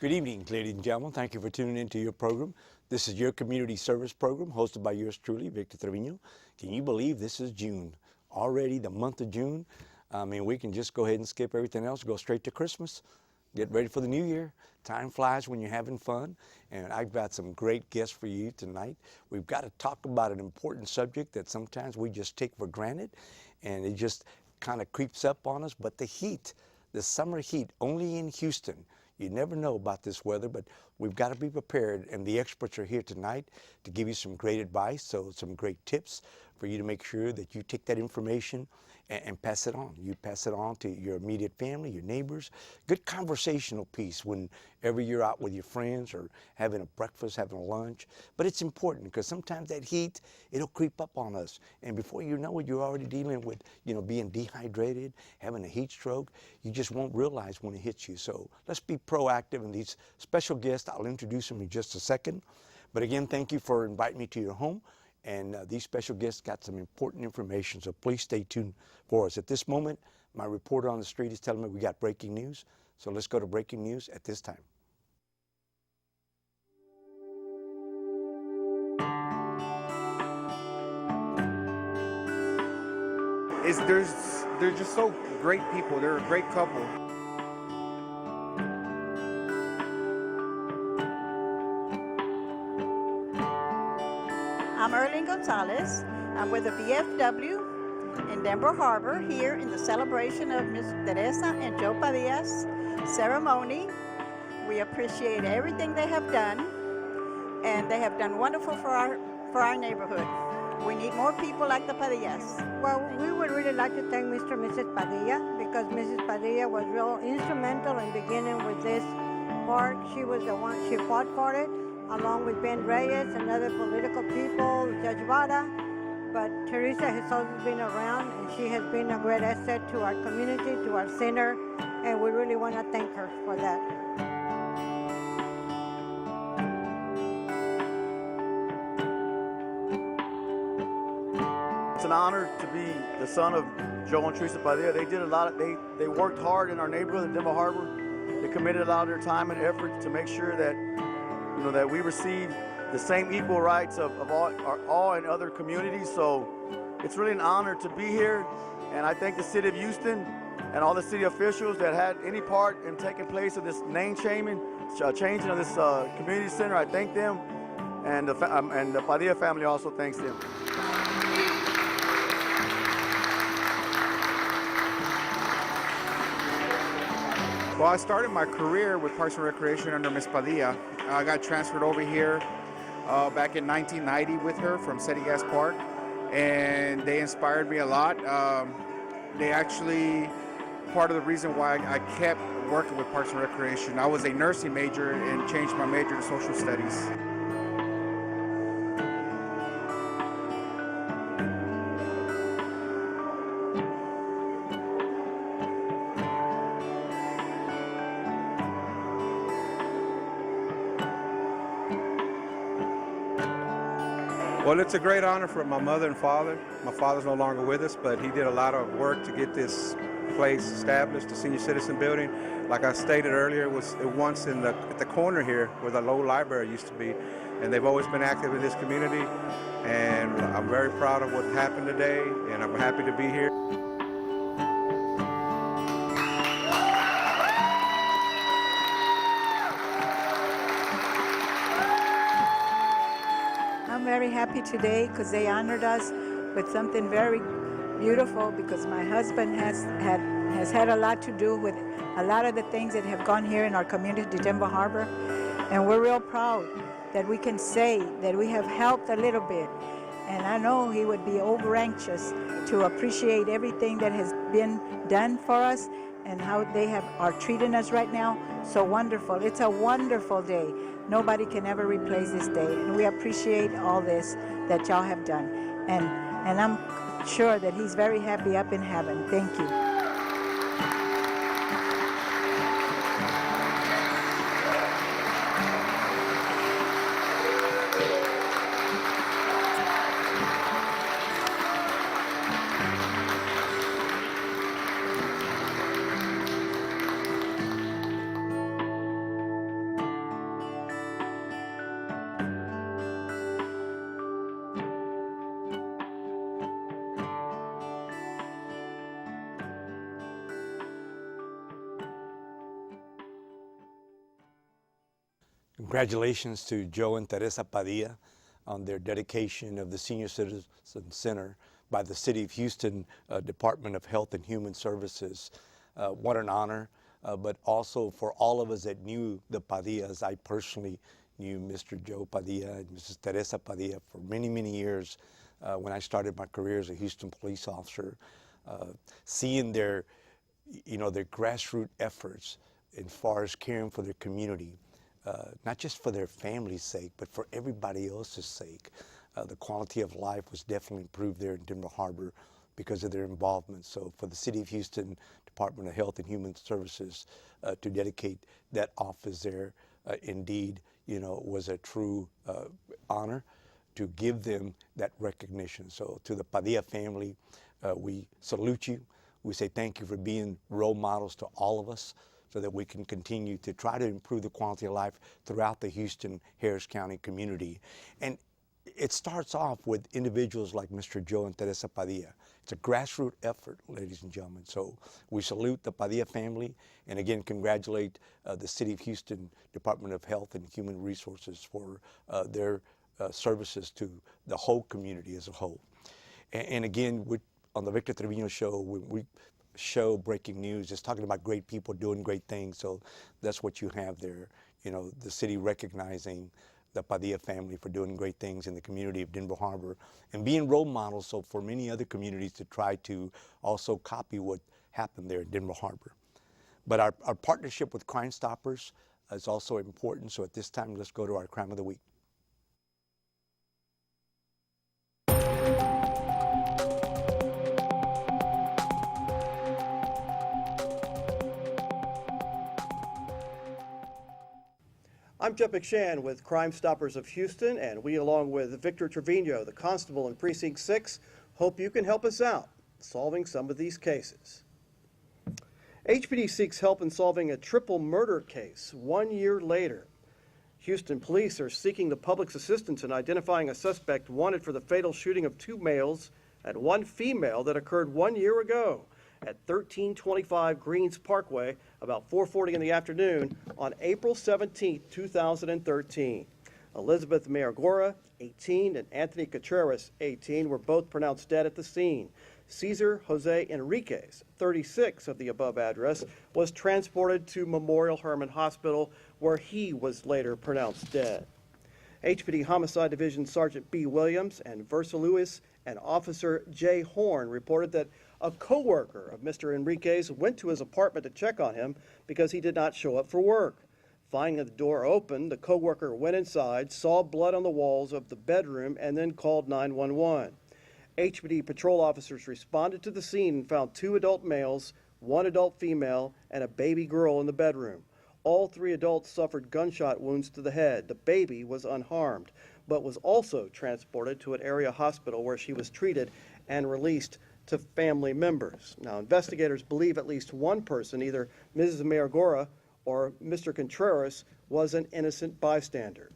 Good evening, ladies and gentlemen. Thank you for tuning into your program. This is your community service program hosted by yours truly, Victor Trevino. Can you believe this is June? Already the month of June. I mean, we can just go ahead and skip everything else, go straight to Christmas, get ready for the new year. Time flies when you're having fun, and I've got some great guests for you tonight. We've got to talk about an important subject that sometimes we just take for granted, and it just kind of creeps up on us, but the heat, the summer heat, only in Houston. You never know about this weather, but we've got to be prepared, and the experts are here tonight to give you some great advice, so some great tips for you to make sure that you take that information and pass it on. You pass it on to your immediate family, your neighbors. Good conversational piece whenever you're out with your friends or having a breakfast, having a lunch. But it's important because sometimes that heat, it'll creep up on us. And before you know it, you're already dealing with, being dehydrated, having a heat stroke. You just won't realize when it hits you. So let's be proactive. And these special guests, I'll introduce them in just a second. But again, thank you for inviting me to your home. And these special guests got some important information, so please stay tuned for us. At this moment, my reporter on the street is telling me we got breaking news. So let's go to breaking news at this time. They're just so great people. They're a great couple. I'm Erling Gonzalez. I'm with the VFW in Denver Harbor here in the celebration of Miss Teresa and Joe Padilla's ceremony. We appreciate everything they have done, and they have done wonderful for our neighborhood. We need more people like the Padillas. Well, we would really like to thank Mr. and Mrs. Padilla because Mrs. Padilla was real instrumental in beginning with this park. She was the one, she fought for it, along with Ben Reyes and other political people, Judge Vada. But Teresa has always been around, and she has been a great asset to our community, to our center, and we really want to thank her for that. It's an honor to be the son of Joe and Teresa Padilla. They did a lot. They worked hard in our neighborhood in Denver Harbor. They committed a lot of their time and effort to make sure that that we receive the same equal rights of all in other communities. So it's really an honor to be here, and I thank the city of Houston and all the city officials that had any part in taking place of this name changing of this community center. I thank them, and the Padilla family also thanks them. Well, I started my career with Parks and Recreation under Miss Padilla. I got transferred over here back in 1990 with her from City Gas Park, and they inspired me a lot. They actually, part of the reason why I kept working with Parks and Recreation. I was a nursing major and changed my major to social studies. Well, it's a great honor for my mother and father. My father's no longer with us, but he did a lot of work to get this place established, the senior citizen building. Like I stated earlier, it was once at the corner here where the low library used to be, and they've always been active in this community. And I'm very proud of what happened today, and I'm happy to be here. I'm very happy today because they honored us with something very beautiful, because my husband has had a lot to do with a lot of the things that have gone here in our community, Denver Harbor, and we're real proud that we can say that we have helped a little bit. And I know he would be over anxious to appreciate everything that has been done for us and how they are treating us right now. So wonderful. It's a wonderful day. Nobody can ever replace this day, and we appreciate all this that y'all have done. And I'm sure that he's very happy up in heaven. Thank you. Congratulations to Joe and Teresa Padilla on their dedication of the Senior Citizen Center by the City of Houston Department of Health and Human Services. What an honor, but also for all of us that knew the Padillas. I personally knew Mr. Joe Padilla and Mrs. Teresa Padilla for many, many years when I started my career as a Houston police officer. Seeing their grassroots efforts as far as caring for their community, not just for their family's sake, but for everybody else's sake. The quality of life was definitely improved there in Denver Harbor because of their involvement. So for the City of Houston Department of Health and Human Services to dedicate that office there, indeed, was a true honor to give them that recognition. So to the Padilla family, we salute you. We say thank you for being role models to all of us so that we can continue to try to improve the quality of life throughout the Houston-Harris County community. And it starts off with individuals like Mr. Joe and Teresa Padilla. It's a grassroots effort, ladies and gentlemen. So we salute the Padilla family and again congratulate the City of Houston Department of Health and Human Resources for their services to the whole community as a whole. And again, on the Victor Trevino show, we show breaking news, just talking about great people doing great things. So that's what you have there. The city recognizing the Padilla family for doing great things in the community of Denver Harbor and being role models so for many other communities to try to also copy what happened there in Denver Harbor. But our partnership with Crime Stoppers is also important. So at this time, let's go to our Crime of the Week. I'm Jeff McShann with Crime Stoppers of Houston, and we, along with Victor Trevino, the constable in Precinct 6, hope you can help us out solving some of these cases. HPD seeks help in solving a triple murder case 1 year later. Houston police are seeking the public's assistance in identifying a suspect wanted for the fatal shooting of 2 males and 1 female that occurred 1 year ago at 1325 Greens Parkway about 4:40 in the afternoon on April 17, 2013. Elizabeth Mayorgora, 18, and Anthony Contreras, 18, were both pronounced dead at the scene. Cesar Jose Enriquez, 36, of the above address, was transported to Memorial Hermann Hospital, where he was later pronounced dead. HPD Homicide Division Sergeant B. Williams and Versa Lewis and Officer J. Horn reported that a co-worker of Mr. Enriquez went to his apartment to check on him because he did not show up for work. Finding the door open, the co-worker went inside, saw blood on the walls of the bedroom, and then called 911. HPD patrol officers responded to the scene and found 2 adult males, 1 adult female, and a baby girl in the bedroom. All 3 adults suffered gunshot wounds to the head. The baby was unharmed, but was also transported to an area hospital where she was treated and released to family members. Now, investigators believe at least one person, either Mrs. Mayorgora or Mr. Contreras, was an innocent bystander.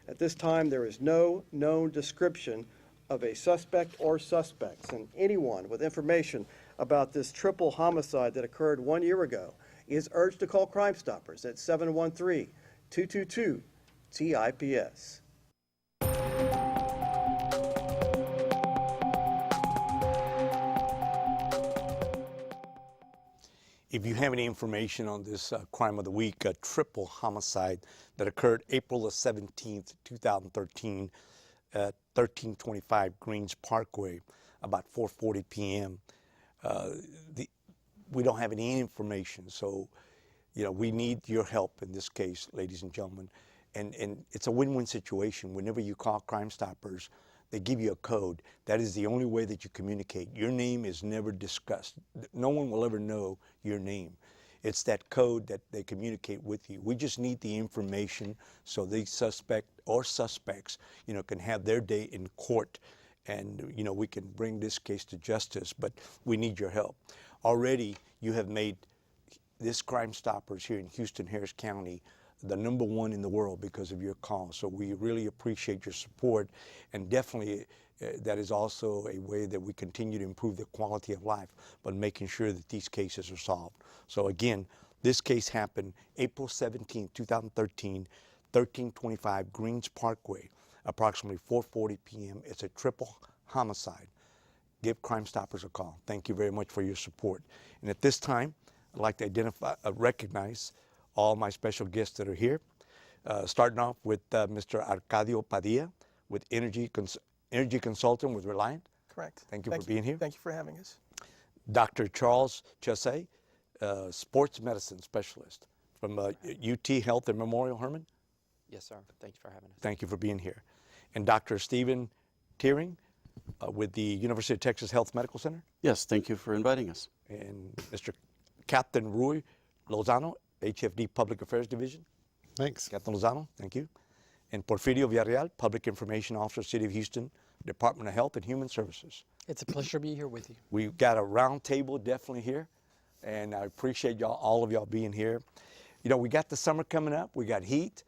At this time, there is no known description of a suspect or suspects, and anyone with information about this triple homicide that occurred 1 year ago is urged to call Crime Stoppers at 713-222-TIPS. If you have any information on this crime of the week, a triple homicide that occurred April the 17th, 2013 at 1325 Greens Parkway, about 4:40 p.m. We don't have any information, so we need your help in this case, ladies and gentlemen. And it's a win-win situation. Whenever you call Crime Stoppers, they give you a code. That is the only way that you communicate. Your name is never discussed. No one will ever know your name. It's that code that they communicate with you. We just need the information so the suspect or suspects, can have their day in court, and we can bring this case to justice. But we need your help. Already, you have made this Crime Stoppers here in Houston-Harris County the #1 in the world because of your call. So we really appreciate your support, and definitely that is also a way that we continue to improve the quality of life, but making sure that these cases are solved. So again, this case happened April 17, 2013, 1325 Greens Parkway, approximately 4:40 p.m. It's a triple homicide. Give Crime Stoppers a call. Thank you very much for your support. And at this time, I'd like to recognize all my special guests that are here. Starting off with Mr. Arcadio Padilla, with energy consultant with Relaint. Correct. Thank you for being here. Thank you for having us. Dr. Charles Chassay, sports medicine specialist from UT Health and Memorial Hermann. Yes, sir. Thank you for having us. Thank you for being here. And Dr. Stephen Tyring with the University of Texas Health Medical Center. Yes, thank you for inviting us. And Mr. Captain Rui Lozano, HFD Public Affairs Division. Thanks. Captain Lozano, thank you. And Pofirio Villarreal, Public Information Officer, City of Houston, Department of Health and Human Services. It's a pleasure to be here with you. We've got a round table definitely here, and I appreciate y'all, all of y'all being here. You know, we got the summer coming up, we got heat,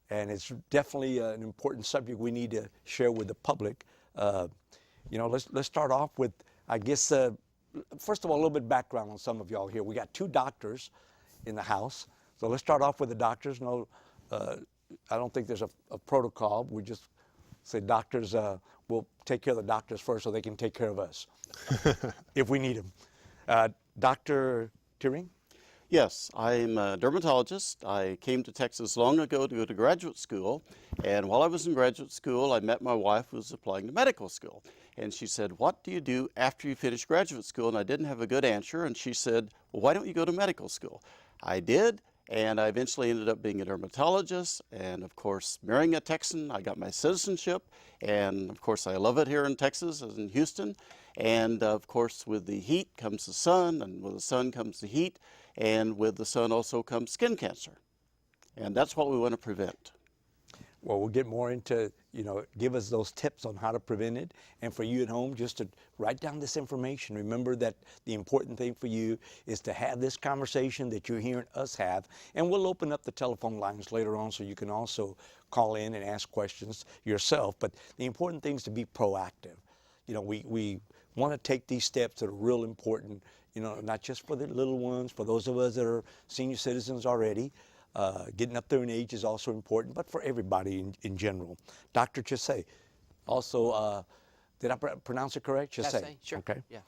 and it's definitely an important subject we need to share with the public. You know, let's start off with, I guess, first of all, a little bit of background on some of y'all here. We got 2 doctors in the house, so let's start off with the doctors. No, I don't think there's a protocol. We just say doctors, we'll take care of the doctors first so they can take care of us if we need them. Dr. Tyring? Yes, I'm a dermatologist. I came to Texas long ago to go to graduate school, and while I was in graduate school, I met my wife who was applying to medical school. And she said, "What do you do after you finish graduate school?" And I didn't have a good answer, and she said, "Well, why don't you go to medical school?" I did, and I eventually ended up being a dermatologist, and of course, marrying a Texan, I got my citizenship, and of course, I love it here in Texas, as in Houston. And of course, with the heat comes the sun, and with the sun comes the heat, and with the sun also comes skin cancer. And that's what we want to prevent. Well, we'll get more into, you know, give us those tips on how to prevent it. And for you at home, just to write down this information. Remember that the important thing for you is to have this conversation that you're hearing us have. And we'll open up the telephone lines later on so you can also call in and ask questions yourself. But the important thing is to be proactive. You know, we want to take these steps that are real important, you know, not just for the little ones, for those of us that are senior citizens already. Getting up there in age is also important, but for everybody in general. Dr. Chassay, also, did I pronounce it correct? Chassay, sure. Okay. Yeah.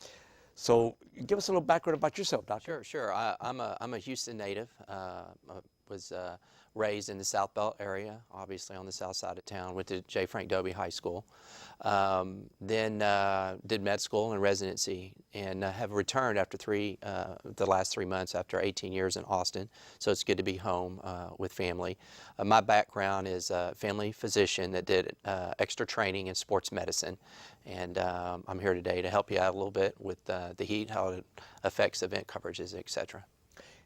So give us a little background about yourself, Doctor. Sure. I'm a Houston native. Was raised in the South Belt area, obviously on the south side of town. Went to J. Frank Dobie High School. Then did med school and residency, and have returned after the last 3 months after 18 years in Austin. So it's good to be home with family. My background is a family physician that did extra training in sports medicine, and I'm here today to help you out a little bit with the heat, how it affects event coverages, etc.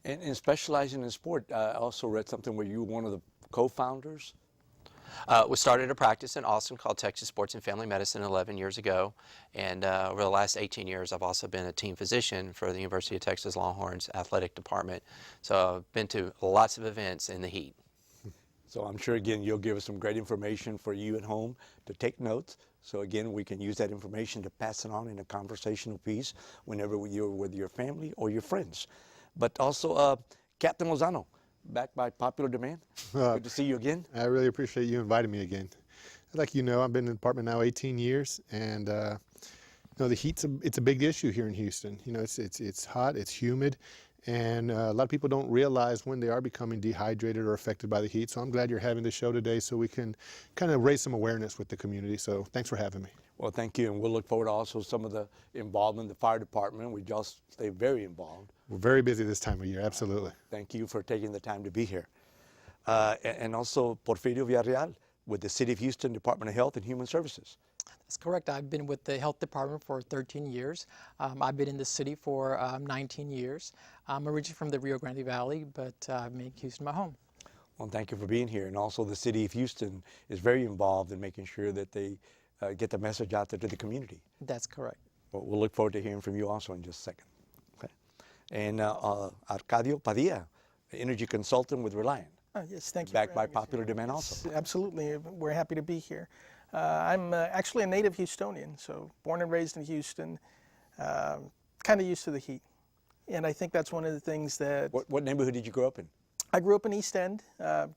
And specializing in sport, I also read something where you were one of the co-founders. We started a practice in Austin called Texas Sports and Family Medicine 11 years ago, and over the last 18 years I've also been a team physician for the University of Texas Longhorns athletic department. So I've been to lots of events in the heat. So I'm sure, again, you'll give us some great information for you at home to take notes. So again, we can use that information to pass it on in a conversational piece whenever you're with your family or your friends. But also, Captain Lozano, back by popular demand. Good to see you again. I really appreciate you inviting me again. Like you know, I've been in the department now 18 years, and you know, the heat's it's a big issue here in Houston. You know, it's hot, it's humid, and a lot of people don't realize when they are becoming dehydrated or affected by the heat. So I'm glad you're having this show today so we can kind of raise some awareness with the community. So thanks for having me. Well, thank you, and we'll look forward to also some of the involvement in the fire department. We just stay very involved. We're very busy this time of year, absolutely. Thank you for taking the time to be here. And also Pofirio Villarreal with the City of Houston Department of Health and Human Services. That's correct. I've been with the health department for 13 years. I've been in the city for 19 years. I'm originally from the Rio Grande Valley, but I've made Houston my home. Well, thank you for being here. And also the City of Houston is very involved in making sure that they get the message out there to the community. That's correct. Well, we'll look forward to hearing from you also in just a second. Okay. And Arcadio Padilla, energy consultant with Relaint. Yes, thank you. Backed by popular demand also. Absolutely. We're happy to be here. I'm actually a native Houstonian, so born and raised in Houston, kind of used to the heat. And I think that's one of the things that... What neighborhood did you grow up in? I grew up in East End,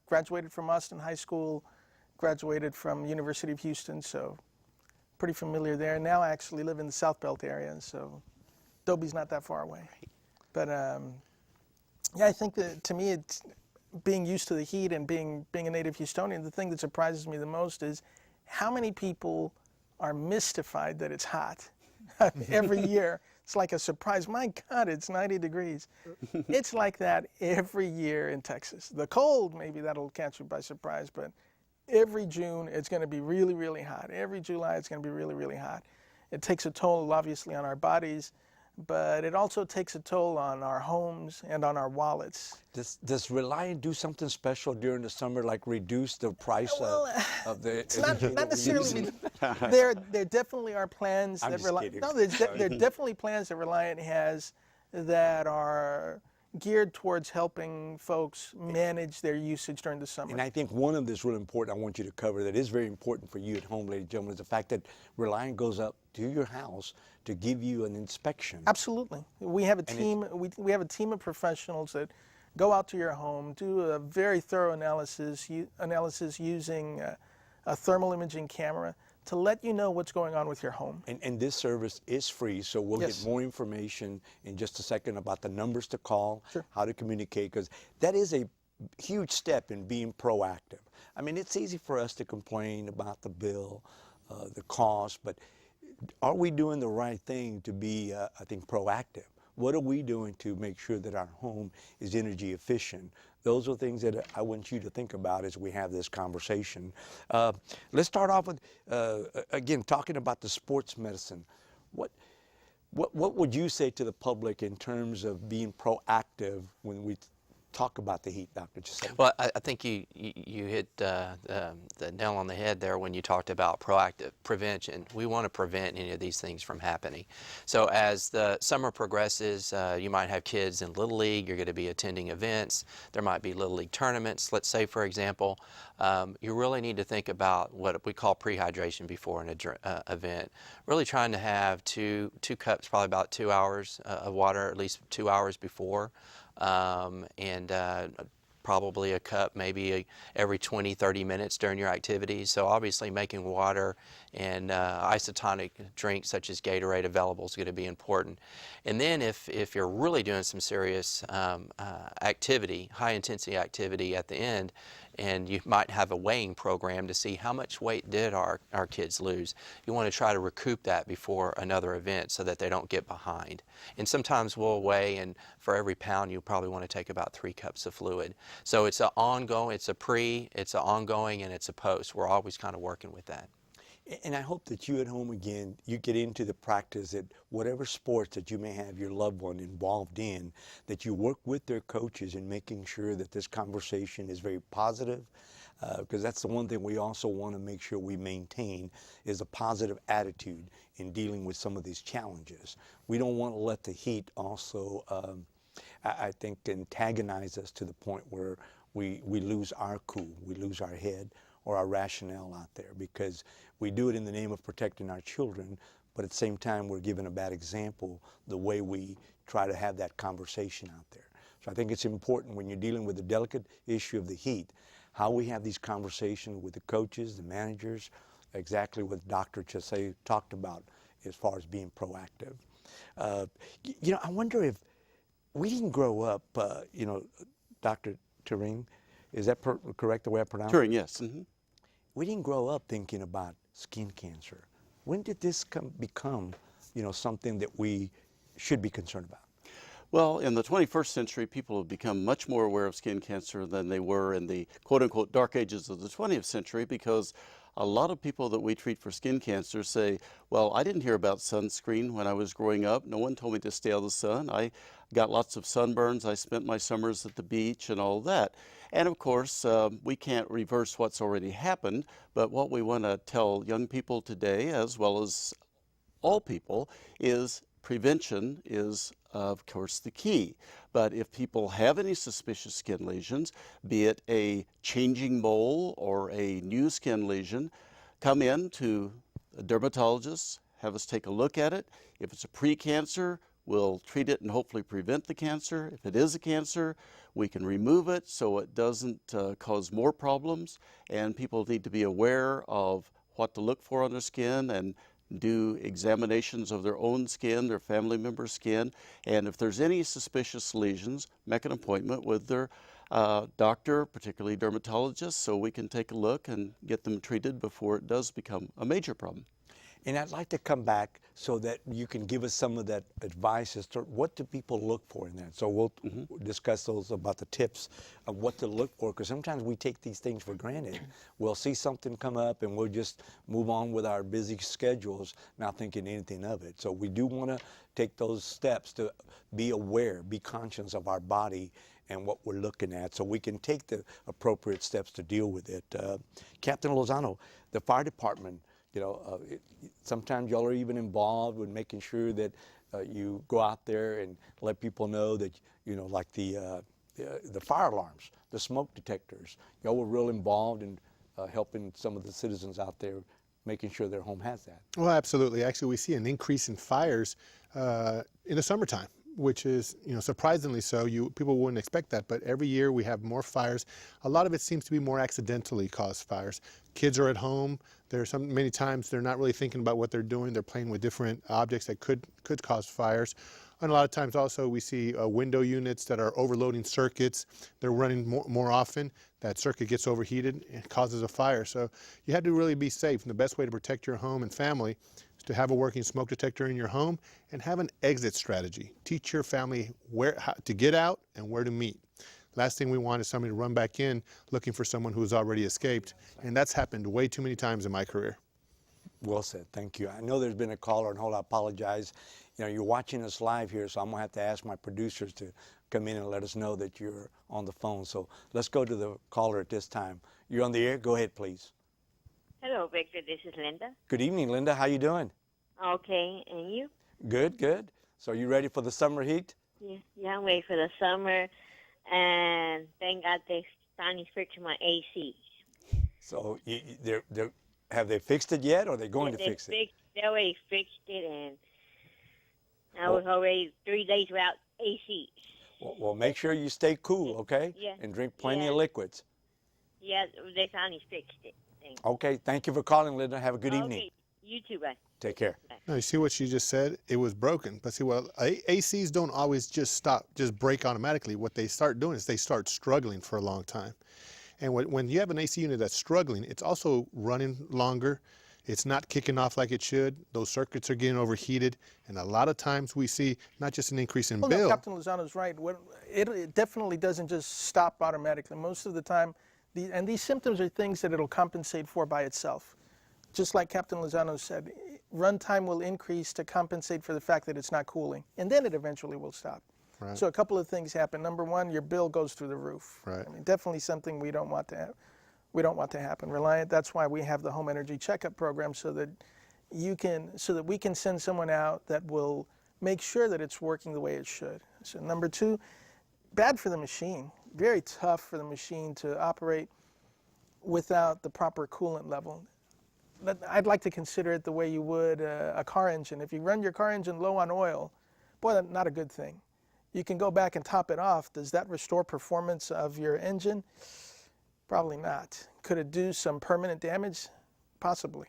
graduated from Austin High School, graduated from University of Houston, so pretty familiar there. Now I actually live in the South Belt area, so Dobie's not that far away. But yeah, I think that to me, it's being used to the heat and being a native Houstonian, the thing that surprises me the most is how many people are mystified that it's hot. Every year, it's like a surprise. My God, it's 90 degrees. It's like that every year in Texas. The cold, maybe that'll catch you by surprise, but every June, it's going to be really, really hot. Every July, it's going to be really, really hot. It takes a toll, obviously, on our bodies, but it also takes a toll on our homes and on our wallets. Does Reliant do something special during the summer, like reduce the price of the? It's not necessarily. There definitely are plans that Reliant. No, there definitely plans that Reliant has that are geared towards helping folks manage their usage during the summer. And I think one of this really important I want you to cover that is very important for you at home, ladies and gentlemen, is the fact that Reliant goes up to your house to give you an inspection. Absolutely. We have a team. We have a team of professionals that go out to your home, do a very thorough analysis using a thermal imaging camera to let you know what's going on with your home. And this service is free, so we'll get more information in just a second about the numbers to call, how to communicate, because that is a huge step in being proactive. I mean, it's easy for us to complain about the bill, the cost, but are we doing the right thing to be, I think, proactive? What are we doing to make sure that our home is energy efficient? Those are things that I want you to think about as we have this conversation. Let's start off with, again, talking about the sports medicine. What would you say to the public in terms of being proactive when we talk about the heat, Dr. Chassay? Well, I think you hit the nail on the head there when you talked about proactive prevention. We want to prevent any of these things from happening. So as the summer progresses, you might have kids in Little League. You're going to be attending events. There might be Little League tournaments. Let's say, for example, you really need to think about what we call prehydration before an event. Really trying to have two cups, probably about 2 hours of water, at least 2 hours before. And probably a cup maybe every 20-30 minutes during your activities. So obviously making water and isotonic drinks such as Gatorade available is going to be important. And then if you're really doing some serious activity, high intensity activity at the end, and you might have a weighing program to see how much weight did our kids lose. You want to try to recoup that before another event so that they don't get behind. And sometimes we'll weigh, and for every pound you'll probably want to take about 3 cups of fluid. So it's an ongoing, it's an ongoing, and it's a post. We're always kind of working with that. And I hope that you at home, again, you get into the practice that whatever sports that you may have your loved one involved in, that you work with their coaches in making sure that this conversation is very positive, because that's the one thing we also want to make sure we maintain is a positive attitude in dealing with some of these challenges. We don't want to let the heat also, I think, antagonize us to the point where we lose our cool, we lose our head, or our rationale out there, because we do it in the name of protecting our children, but at the same time we're giving a bad example the way we try to have that conversation out there. So I think it's important when you're dealing with the delicate issue of the heat, how we have these conversations with the coaches, the managers, exactly what Dr. Chassay talked about as far as being proactive. You know, I wonder if we didn't grow up, you know, Dr. Tyring, is that correct the way I pronounce it? Tyring, yes. Mm-hmm. We didn't grow up thinking about skin cancer. When did this become, you know, something that we should be concerned about? Well, in the 21st century, people have become much more aware of skin cancer than they were in the quote-unquote dark ages of the 20th century, because a lot of people that we treat for skin cancer say, well, I didn't hear about sunscreen when I was growing up. No one told me to stay out of the sun. I got lots of sunburns. I spent my summers at the beach and all that. And of course, we can't reverse what's already happened, but what we want to tell young people today, as well as all people, is prevention is, of course, the key. But if people have any suspicious skin lesions, be it a changing mole or a new skin lesion, come in to a dermatologist, have us take a look at it. If it's a precancer, we'll treat it and hopefully prevent the cancer. If it is a cancer, we can remove it so it doesn't cause more problems, and people need to be aware of what to look for on their skin and do examinations of their own skin, their family member's skin, and if there's any suspicious lesions, make an appointment with their doctor, particularly dermatologist, so we can take a look and get them treated before it does become a major problem. And I'd like to come back so that you can give us some of that advice as to what do people look for in that. So we'll discuss those about the tips of what to look for, because sometimes we take these things for granted. We'll see something come up and we'll just move on with our busy schedules, not thinking anything of it. So we do want to take those steps to be aware, be conscious of our body and what we're looking at, so we can take the appropriate steps to deal with it. Captain Lozano, the fire department, you know, sometimes y'all are even involved with making sure that you go out there and let people know that, you know, like the fire alarms, the smoke detectors. Y'all were real involved in helping some of the citizens out there, making sure their home has that. Well, absolutely. Actually, we see an increase in fires in the summertime, which is, you know, surprisingly so. People wouldn't expect that, but every year we have more fires. A lot of it seems to be more accidentally caused fires. Kids are at home. Many times they're not really thinking about what they're doing. They're playing with different objects that could cause fires. And a lot of times also we see window units that are overloading circuits. They're running more often. That circuit gets overheated and causes a fire. So you have to really be safe. And the best way to protect your home and family is to have a working smoke detector in your home and have an exit strategy. Teach your family how to get out and where to meet. Last thing we want is somebody to run back in looking for someone who's already escaped. And that's happened way too many times in my career. Well said, thank you. I know there's been a caller, and I apologize. You know, you're watching us live here, so I'm gonna have to ask my producers to come in and let us know that you're on the phone. So let's go to the caller at this time. You're on the air, go ahead, please. Hello, Victor, this is Linda. Good evening, Linda, how you doing? Okay, and you? Good, good. So you ready for the summer heat? Yeah, I'm ready for the summer, and thank God they finally fixed my AC. So have they fixed it yet, or are they going to fix it? They already fixed it, and I was already 3 days without AC. Well, make sure you stay cool, okay? Yeah. And drink plenty of liquids. Yeah, they finally fixed it. Okay, thank you for calling, Linda. Have a good evening. Okay, you too, bye. Take care. Now, you see what she just said? It was broken. But see, well, ACs don't always just break automatically. What they start doing is they start struggling for a long time. And when you have an AC unit that's struggling, it's also running longer. It's not kicking off like it should. Those circuits are getting overheated. And a lot of times we see not just an increase in bill. No, Captain Lozano's right. It definitely doesn't just stop automatically. Most of the time, these symptoms are things that it'll compensate for by itself. Just like Captain Lozano said, runtime will increase to compensate for the fact that it's not cooling. And then it eventually will stop. Right. So a couple of things happen. Number one, your bill goes through the roof. Right. I mean, definitely something we don't want to have. We don't want to happen. Reliant. That's why we have the home energy checkup program, so that we can send someone out that will make sure that it's working the way it should. So number two, bad for the machine. Very tough for the machine to operate without the proper coolant level. I'd like to consider it the way you would a car engine. If you run your car engine low on oil, boy, that's not a good thing. You can go back and top it off. Does that restore performance of your engine? Probably not. Could it do some permanent damage? Possibly.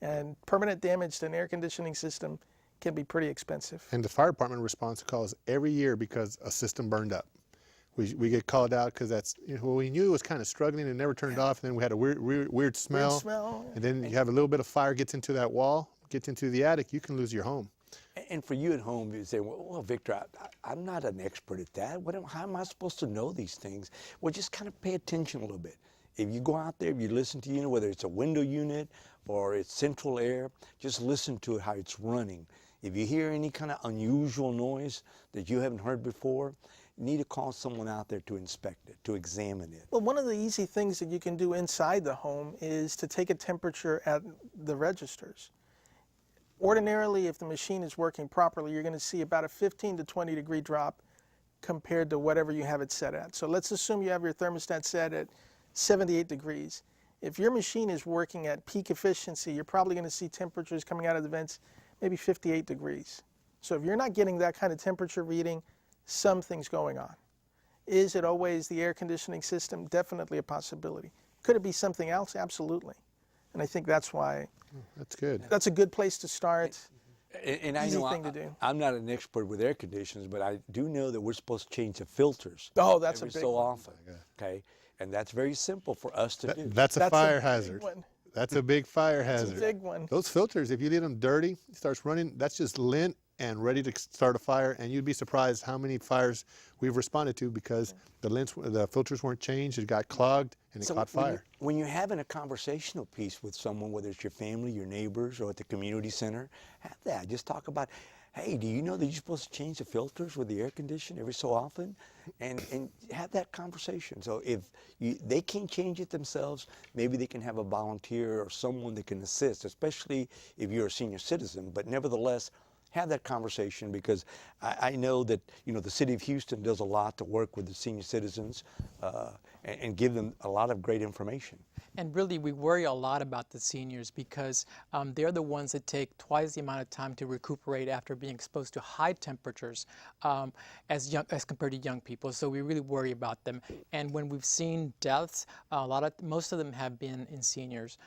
And permanent damage to an air conditioning system can be pretty expensive. And the fire department responds to calls every year because a system burned up. We get called out because we knew it was kind of struggling and never turned off, and then we had a weird smell. And then you have a little bit of fire gets into that wall, gets into the attic, you can lose your home. And for you at home, you say, well, Victor, I'm not an expert at that. How am I supposed to know these things? Well, just kind of pay attention a little bit. If you go out there, if you listen to unit, whether it's a window unit or it's central air, just listen to how it's running. If you hear any kind of unusual noise that you haven't heard before, you need to call someone out there to inspect it, to examine it. Well, one of the easy things that you can do inside the home is to take a temperature at the registers. Ordinarily, if the machine is working properly, you're going to see about a 15 to 20 degree drop compared to whatever you have it set at. So let's assume you have your thermostat set at 78 degrees. If your machine is working at peak efficiency, you're probably going to see temperatures coming out of the vents maybe 58 degrees. So if you're not getting that kind of temperature reading, something's going on. Is it always the air conditioning system? Definitely a possibility. Could it be something else? Absolutely. And I think that's why. That's good. That's a good place to start. And I Easy know thing to do. I'm not an expert with air conditioners, but I do know that we're supposed to change the filters. Oh, that's every a big so one. often. Okay, and that's very simple for us to do. That's a fire big hazard. one. That's a big fire That's hazard. a big one. Those filters, if you leave them dirty, it starts running, that's just lint and ready to start a fire. And you'd be surprised how many fires we've responded to because the filters weren't changed, it got clogged, and it caught fire. When you're having a conversational piece with someone, whether it's your family, your neighbors, or at the community center, have that. Just talk about, hey, do you know that you're supposed to change the filters with the air conditioner every so often? And have that conversation. So if they can't change it themselves, maybe they can have a volunteer or someone that can assist, especially if you're a senior citizen. But nevertheless, have that conversation because I know that the city of Houston does a lot to work with the senior citizens and give them a lot of great information. And really, we worry a lot about the seniors because they're the ones that take twice the amount of time to recuperate after being exposed to high temperatures as compared to young people. So we really worry about them. And when we've seen deaths, most of them have been in seniors.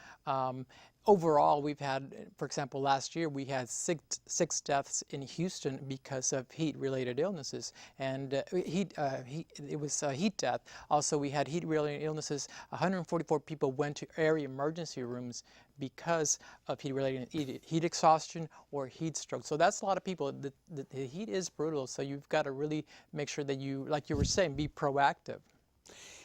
Overall, we've had, for example, last year we had six deaths in Houston because of heat-related illnesses, and it was heat death. Also, we had heat-related illnesses. 144 people went to area emergency rooms because of heat-related heat exhaustion or heat stroke. So that's a lot of people. The heat is brutal, so you've got to really make sure that you, like you were saying, be proactive.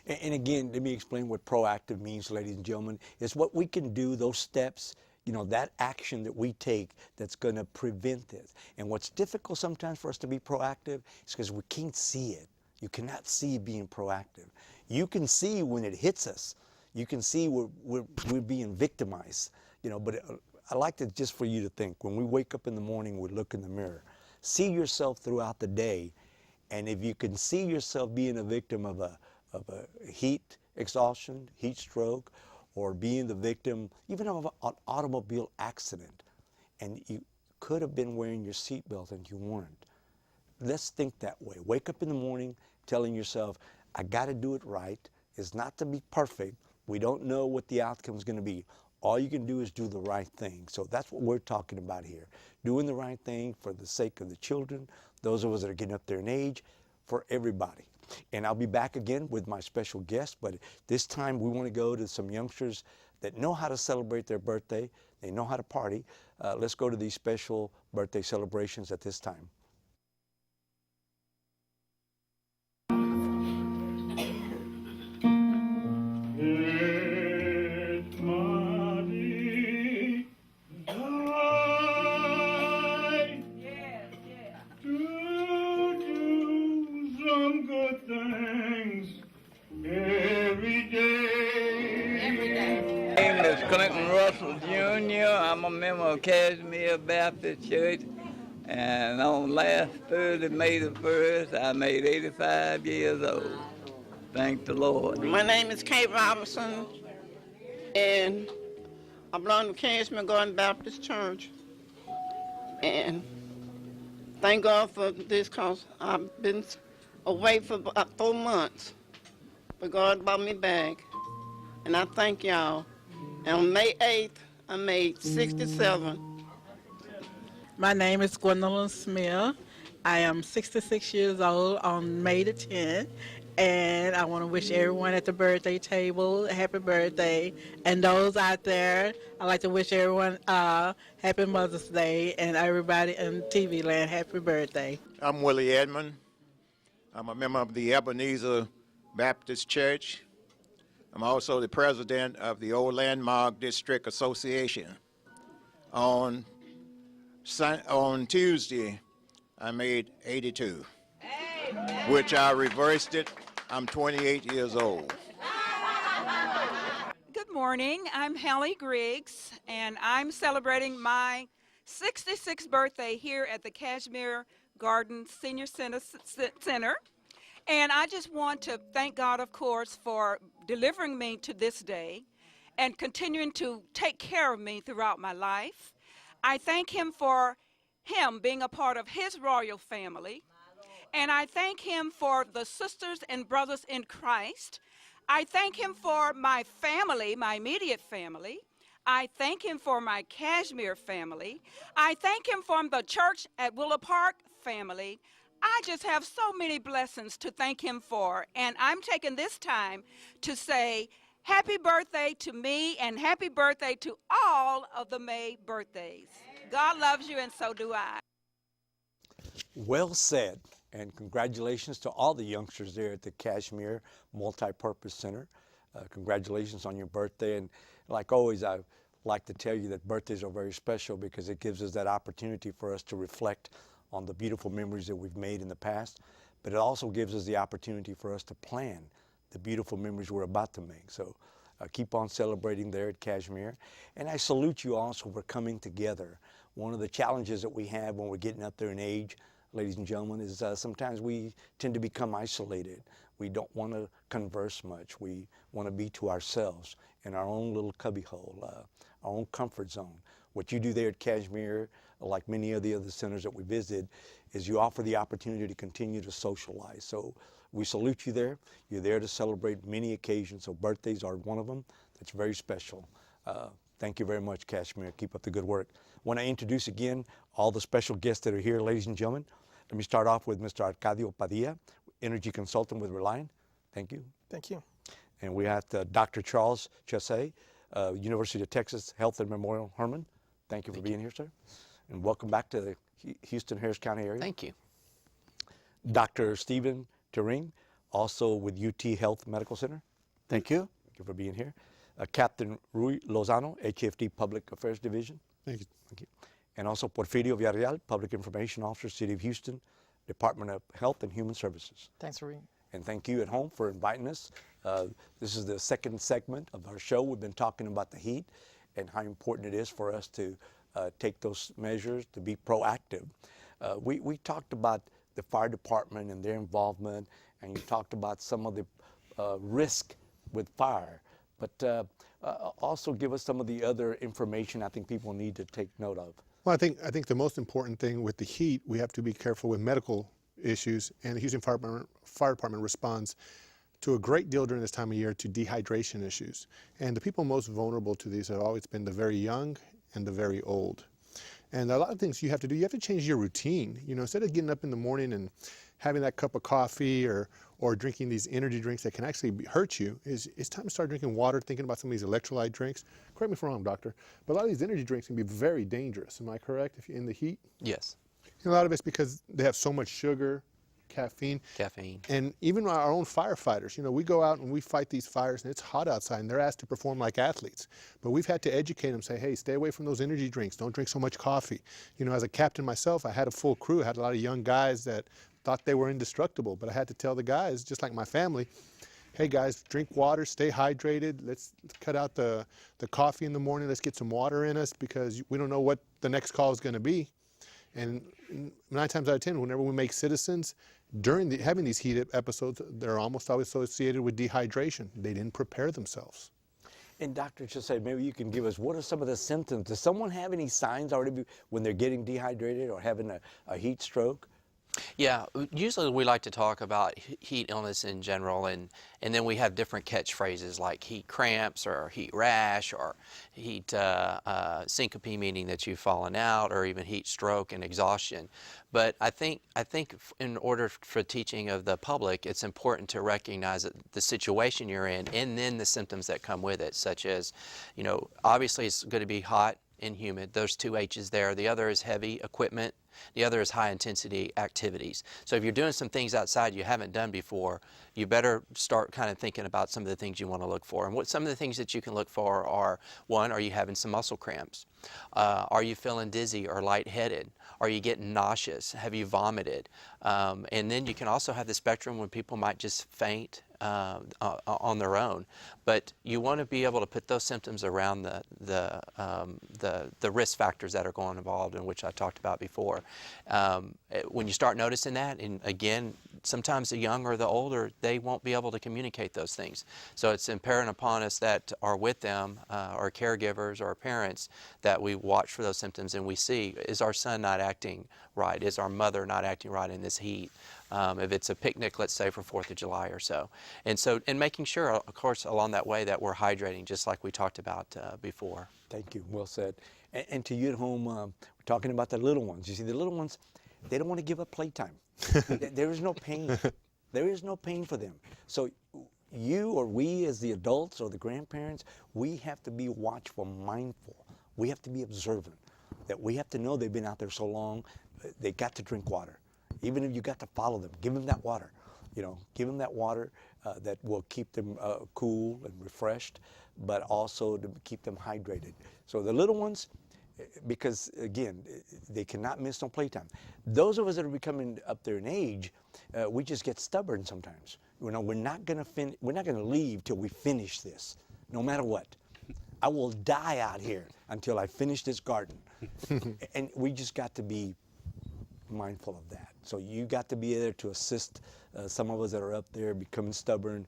And again, let me explain what proactive means, ladies and gentlemen. It's what we can do, those steps, that action that we take that's going to prevent this. And what's difficult sometimes for us to be proactive is because we can't see it. You cannot see being proactive. You can see when it hits us. You can see we're being victimized. But I like to just for you to think, when we wake up in the morning, we look in the mirror. See yourself throughout the day. And if you can see yourself being a victim of a heat exhaustion, heat stroke, or being the victim even of an automobile accident, and you could have been wearing your seatbelt and you weren't. Let's think that way. Wake up in the morning telling yourself, I got to do it right. It's not to be perfect. We don't know what the outcome is going to be. All you can do is do the right thing. So that's what we're talking about here. Doing the right thing for the sake of the children, those of us that are getting up there in age, for everybody. And I'll be back again with my special guest, but this time we want to go to some youngsters that know how to celebrate their birthday. They know how to party. Let's go to these special birthday celebrations at this time. I'm a member of Cashmere Baptist Church, and on last Thursday, May the 1st, I made 85 years old. Thank the Lord. My name is Kate Robinson, and I belong to Cashmere Garden Baptist Church. And thank God for this, because I've been away for about 4 months, but God brought me back, and I thank y'all. And on May 8th, I made 67. My name is Gwendolyn Smith. I am 66 years old on May the 10th, and I want to wish everyone at the birthday table a happy birthday. And those out there, I'd like to wish everyone happy Mother's Day, and everybody in TV land happy birthday. I'm Willie Edmond. I'm a member of the Ebenezer Baptist Church. I'm also the president of the Old Landmark District Association. On Tuesday, I made 82, which I reversed it. I'm 28 years old. Good morning. I'm Hallie Griggs, and I'm celebrating my 66th birthday here at the Cashmere Gardens Senior Center. And I just want to thank God, of course, for delivering me to this day and continuing to take care of me throughout my life. I thank him for him being a part of his royal family. And I thank him for the sisters and brothers in Christ. I thank him for my family, my immediate family. I thank him for my Kashmir family. I thank him for the church at Willow Park family. I just have so many blessings to thank him for. And I'm taking this time to say happy birthday to me and happy birthday to all of the May birthdays. God loves you and so do I. Well said, and congratulations to all the youngsters there at the Kashmir Multi-Purpose Center. Congratulations on your birthday, and like always, I like to tell you that birthdays are very special because it gives us that opportunity for us to reflect on the beautiful memories that we've made in the past, but it also gives us the opportunity for us to plan the beautiful memories we're about to make. So keep on celebrating there at Kashmir, and I salute you also for coming together. One of the challenges that we have when we're getting up there in age, ladies and gentlemen, is sometimes we tend to become isolated. We don't want to converse much. We want to be to ourselves in our own little cubbyhole, our own comfort zone. What you do there at Kashmir, like many of the other centers that we visited, is you offer the opportunity to continue to socialize. So we salute you there. You're there to celebrate many occasions, so birthdays are one of them. That's very special. Thank you very much, Kashmir. Keep up the good work. When I introduce again all the special guests that are here, ladies and gentlemen, let me start off with Mr. Arcadio Padilla, Energy Consultant with Relaint. Thank you. Thank you. And we have Dr. Charles Chassay, University of Texas Health and Memorial Hermann. Thank you for being here, sir. And welcome back to the Houston, Harris County area. Thank you. Dr. Stephen Tyring, also with UT Health Medical Center. Thank you. Thank you for being here. Captain Rui Lozano, HFD Public Affairs Division. Thank you. Thank you. And also Pofirio Villarreal, Public Information Officer, City of Houston, Department of Health and Human Services. Thanks, Rui. And thank you at home for inviting us. This is the second segment of our show. We've been talking about the heat and how important it is for us to take those measures, to be proactive. We talked about the fire department and their involvement, and you talked about some of the risk with fire. But also give us some of the other information I think people need to take note of. Well, I think the most important thing with the heat, we have to be careful with medical issues, and the Houston Fire Department responds to a great deal during this time of year to dehydration issues. And the people most vulnerable to these have always been the very young and the very old. And a lot of things you have to do, you have to change your routine. You know, instead of getting up in the morning and having that cup of coffee or drinking these energy drinks that can actually hurt you, it's time to start drinking water, thinking about some of these electrolyte drinks. Correct me if I'm wrong, doctor, but a lot of these energy drinks can be very dangerous. Am I correct? If you're in the heat? Yes. And a lot of it's because they have so much sugar, caffeine. And even our own firefighters, you know, we go out and we fight these fires and it's hot outside and they're asked to perform like athletes. But we've had to educate them, say, hey, stay away from those energy drinks. Don't drink so much coffee. You know, as a captain myself, I had a full crew. I had a lot of young guys that thought they were indestructible. But I had to tell the guys, just like my family, hey guys, drink water, stay hydrated. Let's cut out the coffee in the morning. Let's get some water in us because we don't know what the next call is going to be. And 9 times out of 10, whenever we make citizens, during having these heat episodes, they're almost always associated with dehydration. They didn't prepare themselves. And Dr. Chassay, maybe you can give us, what are some of the symptoms? Does someone have any signs already when they're getting dehydrated or having a heat stroke? Yeah, usually we like to talk about heat illness in general, and then we have different catchphrases like heat cramps or heat rash or heat syncope, meaning that you've fallen out, or even heat stroke and exhaustion. But I think in order for teaching of the public, it's important to recognize that the situation you're in and then the symptoms that come with it, such as, you know, obviously it's going to be hot and humid. Those 2 H's there. The other is heavy equipment. The other is high-intensity activities. So if you're doing some things outside you haven't done before, you better start kind of thinking about some of the things you want to look for. And what some of the things that you can look for are, one, are you having some muscle cramps? Are you feeling dizzy or lightheaded? Are you getting nauseous? Have you vomited? And then you can also have the spectrum when people might just faint on their own. But you want to be able to put those symptoms around the risk factors that are going involved, in which I talked about before. When you start noticing that, and again, sometimes the young or the older, they won't be able to communicate those things. So it's imperative upon us that are with them, our caregivers or our parents, that we watch for those symptoms and we see, is our son not acting right? Is our mother not acting right in this heat? If it's a picnic, let's say for 4th of July or so. And making sure, of course, along that way that we're hydrating, just like we talked about before. Thank you, well said. And to you at home, we're talking about the little ones. You see, the little ones, they don't want to give up playtime. There is no pain. There is no pain for them. So you or we as the adults or the grandparents, we have to be watchful, mindful. We have to be observant. That we have to know they've been out there so long, they got to drink water. Even if you got to follow them, give them that water. You know, give them that water that will keep them cool and refreshed, but also to keep them hydrated. So the little ones, because again, they cannot miss no playtime. Those of us that are becoming up there in age, we just get stubborn sometimes. You know, we're not gonna leave till we finish this, no matter what. I will die out here until I finish this garden. And we just got to be mindful of that. So you got to be there to assist some of us that are up there becoming stubborn,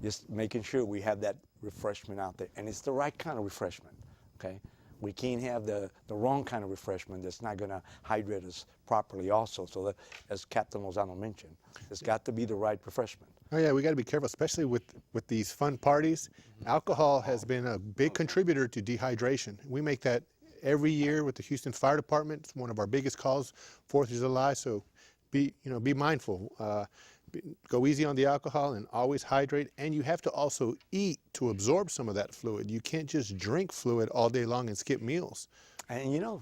just making sure we have that refreshment out there. And it's the right kind of refreshment, okay? We can't have the wrong kind of refreshment that's not going to hydrate us properly also. So that, as Captain Lozano mentioned, it's got to be the right refreshment. Oh yeah, we got to be careful, especially with these fun parties. Alcohol has been a big contributor to dehydration. We make that every year with the Houston Fire Department. It's one of our biggest calls, 4th of July. So be mindful. Go easy on the alcohol and always hydrate. And you have to also eat to absorb some of that fluid. You can't just drink fluid all day long and skip meals. And you know,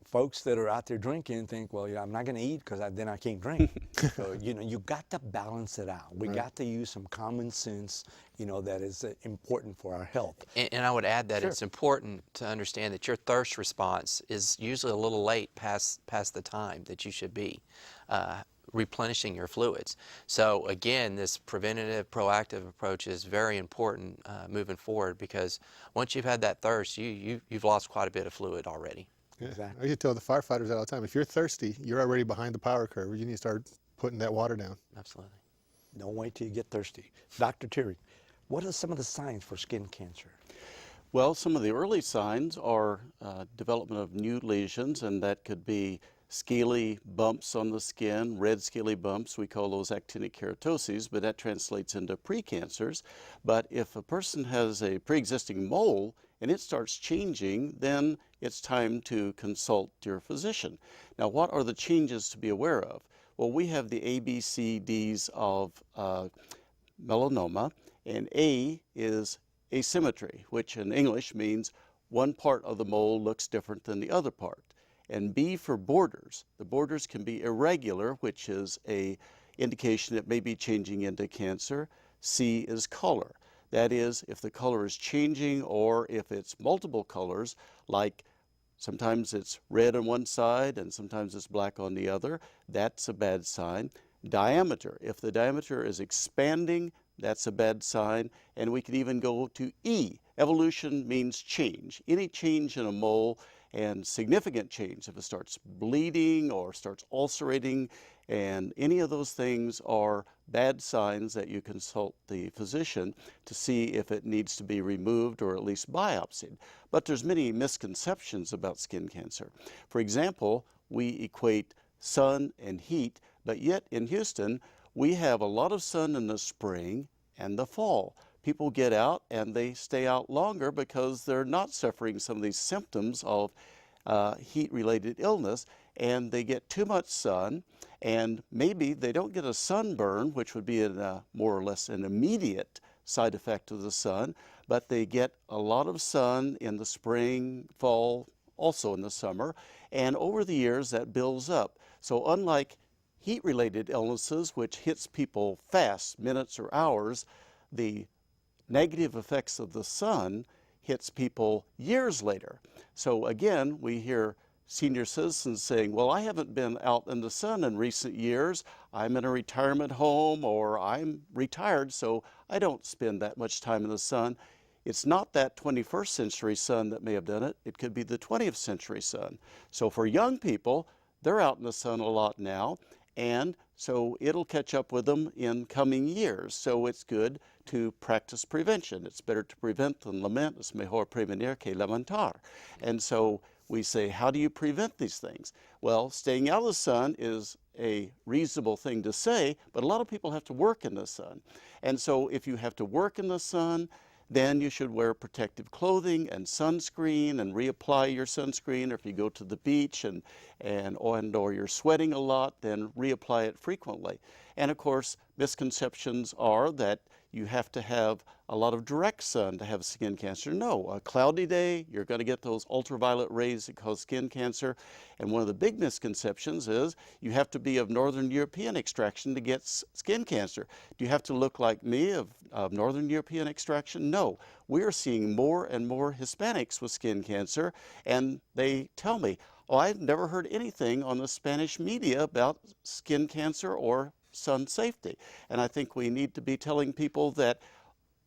folks that are out there drinking think, well, I'm not going to eat because then I can't drink. So, you know, you got to balance it out. We got to use some common sense, you know, that is important for our health. And I would add that it's important to understand that your thirst response is usually a little late past the time that you should be replenishing your fluids. So again, this preventative, proactive approach is very important moving forward, because once you've had that thirst, you've lost quite a bit of fluid already. Yeah. Exactly. I used to tell the firefighters that all the time, if you're thirsty, you're already behind the power curve. You need to start putting that water down. Absolutely. Don't wait till you get thirsty. Dr. Tyring, what are some of the signs for skin cancer? Well, some of the early signs are development of new lesions, and that could be scaly bumps on the skin, red scaly bumps. We call those actinic keratoses, but that translates into precancers. But if a person has a pre-existing mole and it starts changing, then it's time to consult your physician. Now, what are the changes to be aware of? Well, we have the ABCDs of melanoma, and A is asymmetry, which in English means one part of the mole looks different than the other part. And B for borders. The borders can be irregular, which is an indication it may be changing into cancer. C is color. That is, if the color is changing or if it's multiple colors, like sometimes it's red on one side and sometimes it's black on the other, that's a bad sign. Diameter. If the diameter is expanding, that's a bad sign. And we can even go to E. Evolution means change. Any change in a mole, and significant change, if it starts bleeding or starts ulcerating, and any of those things are bad signs that you consult the physician to see if it needs to be removed or at least biopsied. But there's many misconceptions about skin cancer. For example, we equate sun and heat, but yet in Houston, we have a lot of sun in the spring and the fall. People get out and they stay out longer because they're not suffering some of these symptoms of heat-related illness, and they get too much sun, and maybe they don't get a sunburn, which would be more or less an immediate side effect of the sun, but they get a lot of sun in the spring, fall, also in the summer, and over the years that builds up. So unlike heat-related illnesses, which hits people fast, minutes or hours, the negative effects of the sun hits people years later. So again, we hear senior citizens saying, well, I haven't been out in the sun in recent years. I'm in a retirement home, or I'm retired, so I don't spend that much time in the sun. It's not that 21st century sun that may have done it. It could be the 20th century sun. So for young people, they're out in the sun a lot now, and So it'll catch up with them in coming years. So it's good to practice prevention. It's better to prevent than lament. Es mejor prevenir que lamentar. And so we say, how do you prevent these things? Well, staying out of the sun is a reasonable thing to say, but a lot of people have to work in the sun. And so if you have to work in the sun, then you should wear protective clothing and sunscreen and reapply your sunscreen. Or if you go to the beach or you're sweating a lot, then reapply it frequently. And of course, misconceptions are that you have to have a lot of direct sun to have skin cancer. No, a cloudy day, you're going to get those ultraviolet rays that cause skin cancer. And one of the big misconceptions is you have to be of Northern European extraction to get skin cancer. Do you have to look like me of Northern European extraction? No. We are seeing more and more Hispanics with skin cancer, and they tell me, oh, I've never heard anything on the Spanish media about skin cancer or sun safety. And I think we need to be telling people that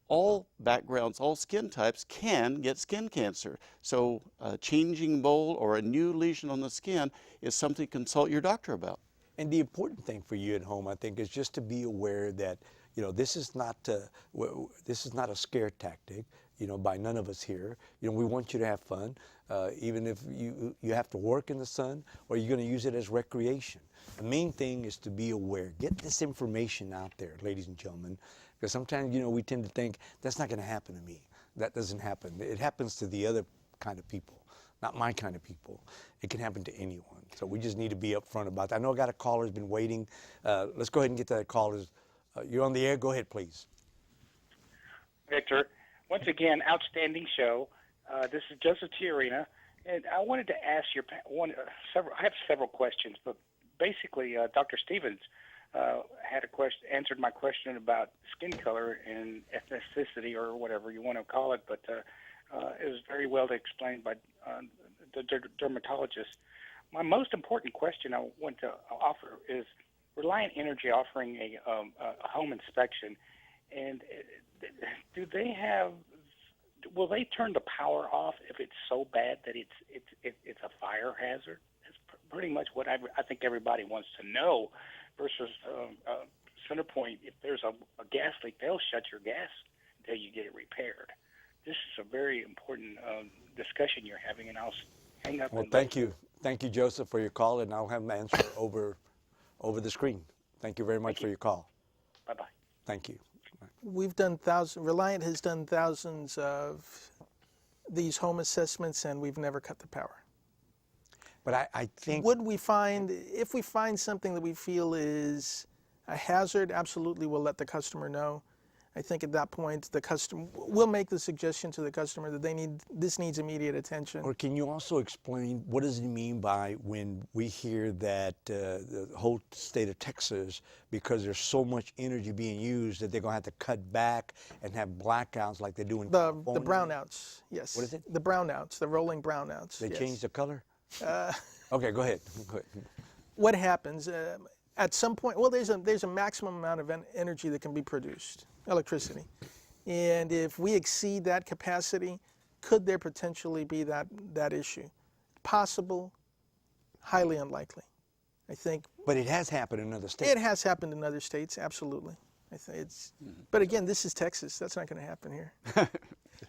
all backgrounds, all skin types can get skin cancer. So a changing mole or a new lesion on the skin is something to consult your doctor about. And the important thing for you at home, I think, is just to be aware that, you know, this is not a scare tactic, you know, by none of us here. You know, we want you to have fun, even if you have to work in the sun, or you're going to use it as recreation. The main thing is to be aware. Get this information out there, ladies and gentlemen, because sometimes, you know, we tend to think that's not going to happen to me. That doesn't happen. It happens to the other kind of people, not my kind of people. It can happen to anyone. So we just need to be upfront about that. I know I got a caller who's been waiting. Let's go ahead and get to that caller. You're on the air. Go ahead, please. Victor, once again, outstanding show. This is Joseph Tiarina, and I wanted to ask I have several questions, but basically, Dr. Stevens had answered my question about skin color and ethnicity, or whatever you want to call it, but it was very well explained by the dermatologist. My most important question I want to offer is Reliant Energy offering a home inspection, and will they turn the power off if it's so bad that it's a fire hazard? That's pretty much what I think everybody wants to know. Versus Centerpoint, if there's a gas leak, they'll shut your gas until you get it repaired. This is a very important discussion you're having, and I'll hang up. Well, thank you, Joseph, for your call, and I'll have an answer over the screen. Thank you very much for your call. Bye-bye. Thank you. We've done Reliant has done thousands of these home assessments, and we've never cut the power. But I think... If we find something that we feel is a hazard, absolutely we'll let the customer know. I think at that point, we'll make the suggestion to the customer that this needs immediate attention. Or can you also explain what does it mean by when we hear that the whole state of Texas, because there's so much energy being used, that they're going to have to cut back and have blackouts like they do in California? The brownouts, yes. What is it? The brownouts, the rolling brownouts. They yes. change the color? Okay, go ahead. What happens? At some point, well, there's a maximum amount of energy that can be produced, electricity. And if we exceed that capacity, could there potentially be that issue? Possible, highly unlikely, I think. But it has happened in other states. It has happened in other states, absolutely. I think but again, this is Texas. That's not going to happen here.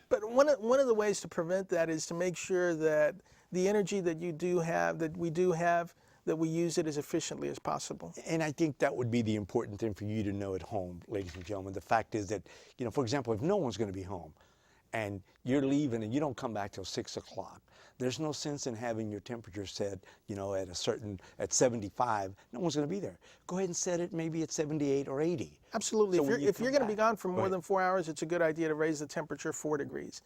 But one of the ways to prevent that is to make sure that the energy that we do have, that we use it as efficiently as possible. And I think that would be the important thing for you to know at home, ladies and gentlemen. The fact is that, you know, for example, if no one's going to be home and you're leaving and you don't come back till 6 o'clock, there's no sense in having your temperature set, you know, at 75. No one's going to be there. Go ahead and set it maybe at 78 or 80. Absolutely. So if you're going to be gone for more than 4 hours, it's a good idea to raise the temperature 4 degrees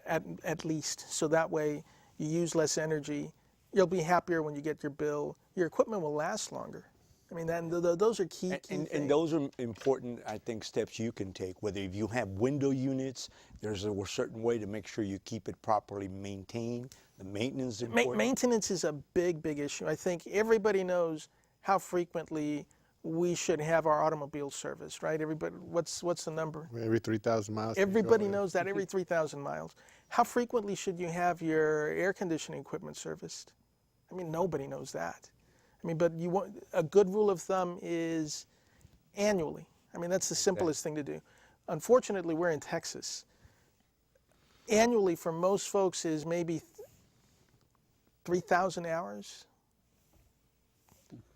at least. So that way you use less energy. You'll be happier when you get your bill. Your equipment will last longer. I mean, those are key things. And those are important, I think, steps you can take. Whether if you have window units, there's a certain way to make sure you keep it properly maintained. The maintenance is important. Maintenance is a big issue. I think everybody knows how frequently we should have our automobile serviced, right? Everybody, what's the number? Every 3,000 miles. Everybody knows that, every 3,000 miles. How frequently should you have your air conditioning equipment serviced? I mean, nobody knows that. I mean, but a good rule of thumb is annually. I mean, that's the simplest thing to do. Unfortunately, we're in Texas. Annually for most folks is maybe 3,000 hours.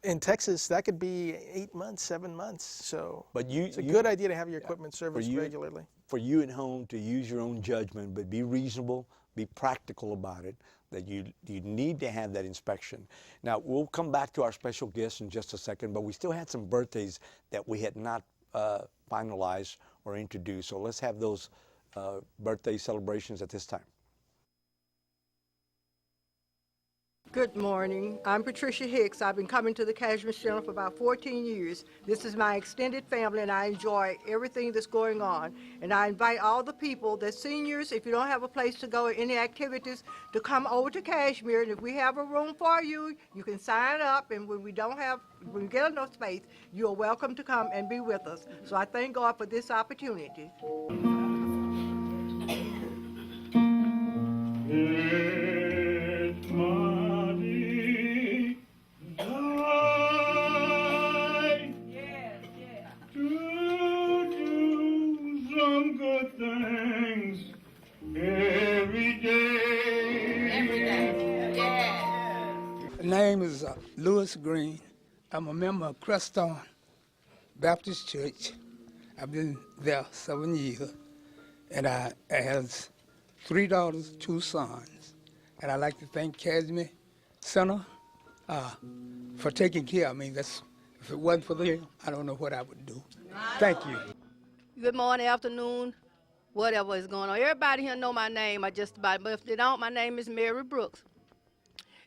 In Texas, that could be 8 months, 7 months. So it's a good idea to have your equipment serviced regularly. For you at home to use your own judgment, but be reasonable, be practical about it, that you need to have that inspection. Now, we'll come back to our special guest in just a second, but we still had some birthdays that we had not finalized or introduced. So let's have those birthday celebrations at this time. Good morning. I'm Patricia Hicks. I've been coming to the Cashmere Center for about 14 years. This is my extended family, and I enjoy everything that's going on. And I invite all the people, the seniors, if you don't have a place to go or any activities, to come over to Cashmere. And if we have a room for you, you can sign up. And when we get enough space, you're welcome to come and be with us. So I thank God for this opportunity. The name is Lewis Green. I'm a member of Crestone Baptist Church. I've been there 7 years, and I have 3 daughters, 2 sons. And I'd like to thank Cashmere Center for taking care of me. If it wasn't for them, I don't know what I would do. Thank you. Good morning, afternoon, whatever is going on. Everybody here know my name, but if they don't, my name is Mary Brooks.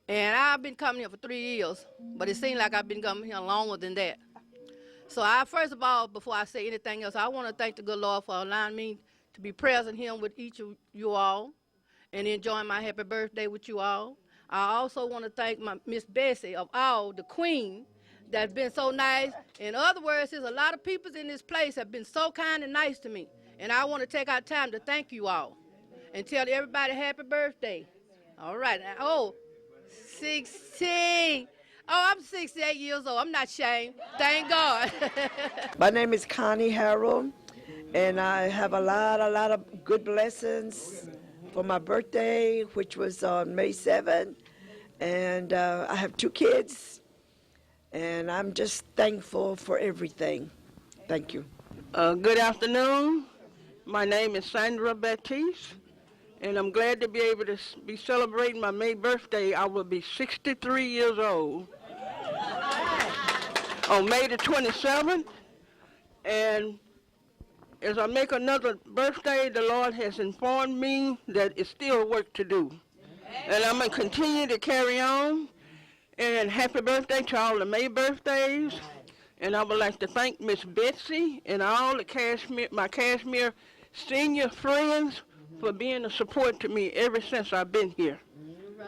And I've been coming here for 3 years, but it seems like I've been coming here longer than that. So first of all, before I say anything else, I want to thank the good Lord for allowing me to be present here with each of you all and enjoying my happy birthday with you all. I also want to thank my Miss Bessie of all, the queen, that's been so nice. In other words, there's a lot of people in this place have been so kind and nice to me. And I want to take our time to thank you all and tell everybody happy birthday. All right. 16. Oh, I'm 68 years old. I'm not ashamed. Thank God. My name is Connie Harrell, and I have a lot of good blessings for my birthday, which was on May 7th. And I have 2 kids, and I'm just thankful for everything. Thank you. Good afternoon. My name is Sandra Baptiste, and I'm glad to be able to be celebrating my May birthday. I will be 63 years old on May the 27th. And as I make another birthday, the Lord has informed me that it's still work to do. And I'm going to continue to carry on. And happy birthday to all the May birthdays. And I would like to thank Miss Betsy and all the my Cashmere senior friends for being a support to me ever since I've been here.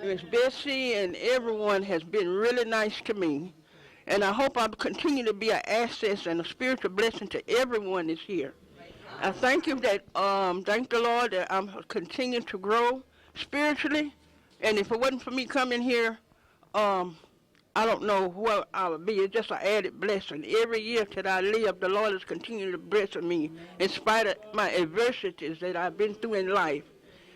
Miss Betsy and everyone has been really nice to me. And I hope I continue to be an asset and a spiritual blessing to everyone that's here. I thank you thank the Lord that I'm continuing to grow spiritually. And if it wasn't for me coming here, I don't know where I would be. It's just an added blessing. Every year that I live, the Lord has continued to bless me in spite of my adversities that I've been through in life.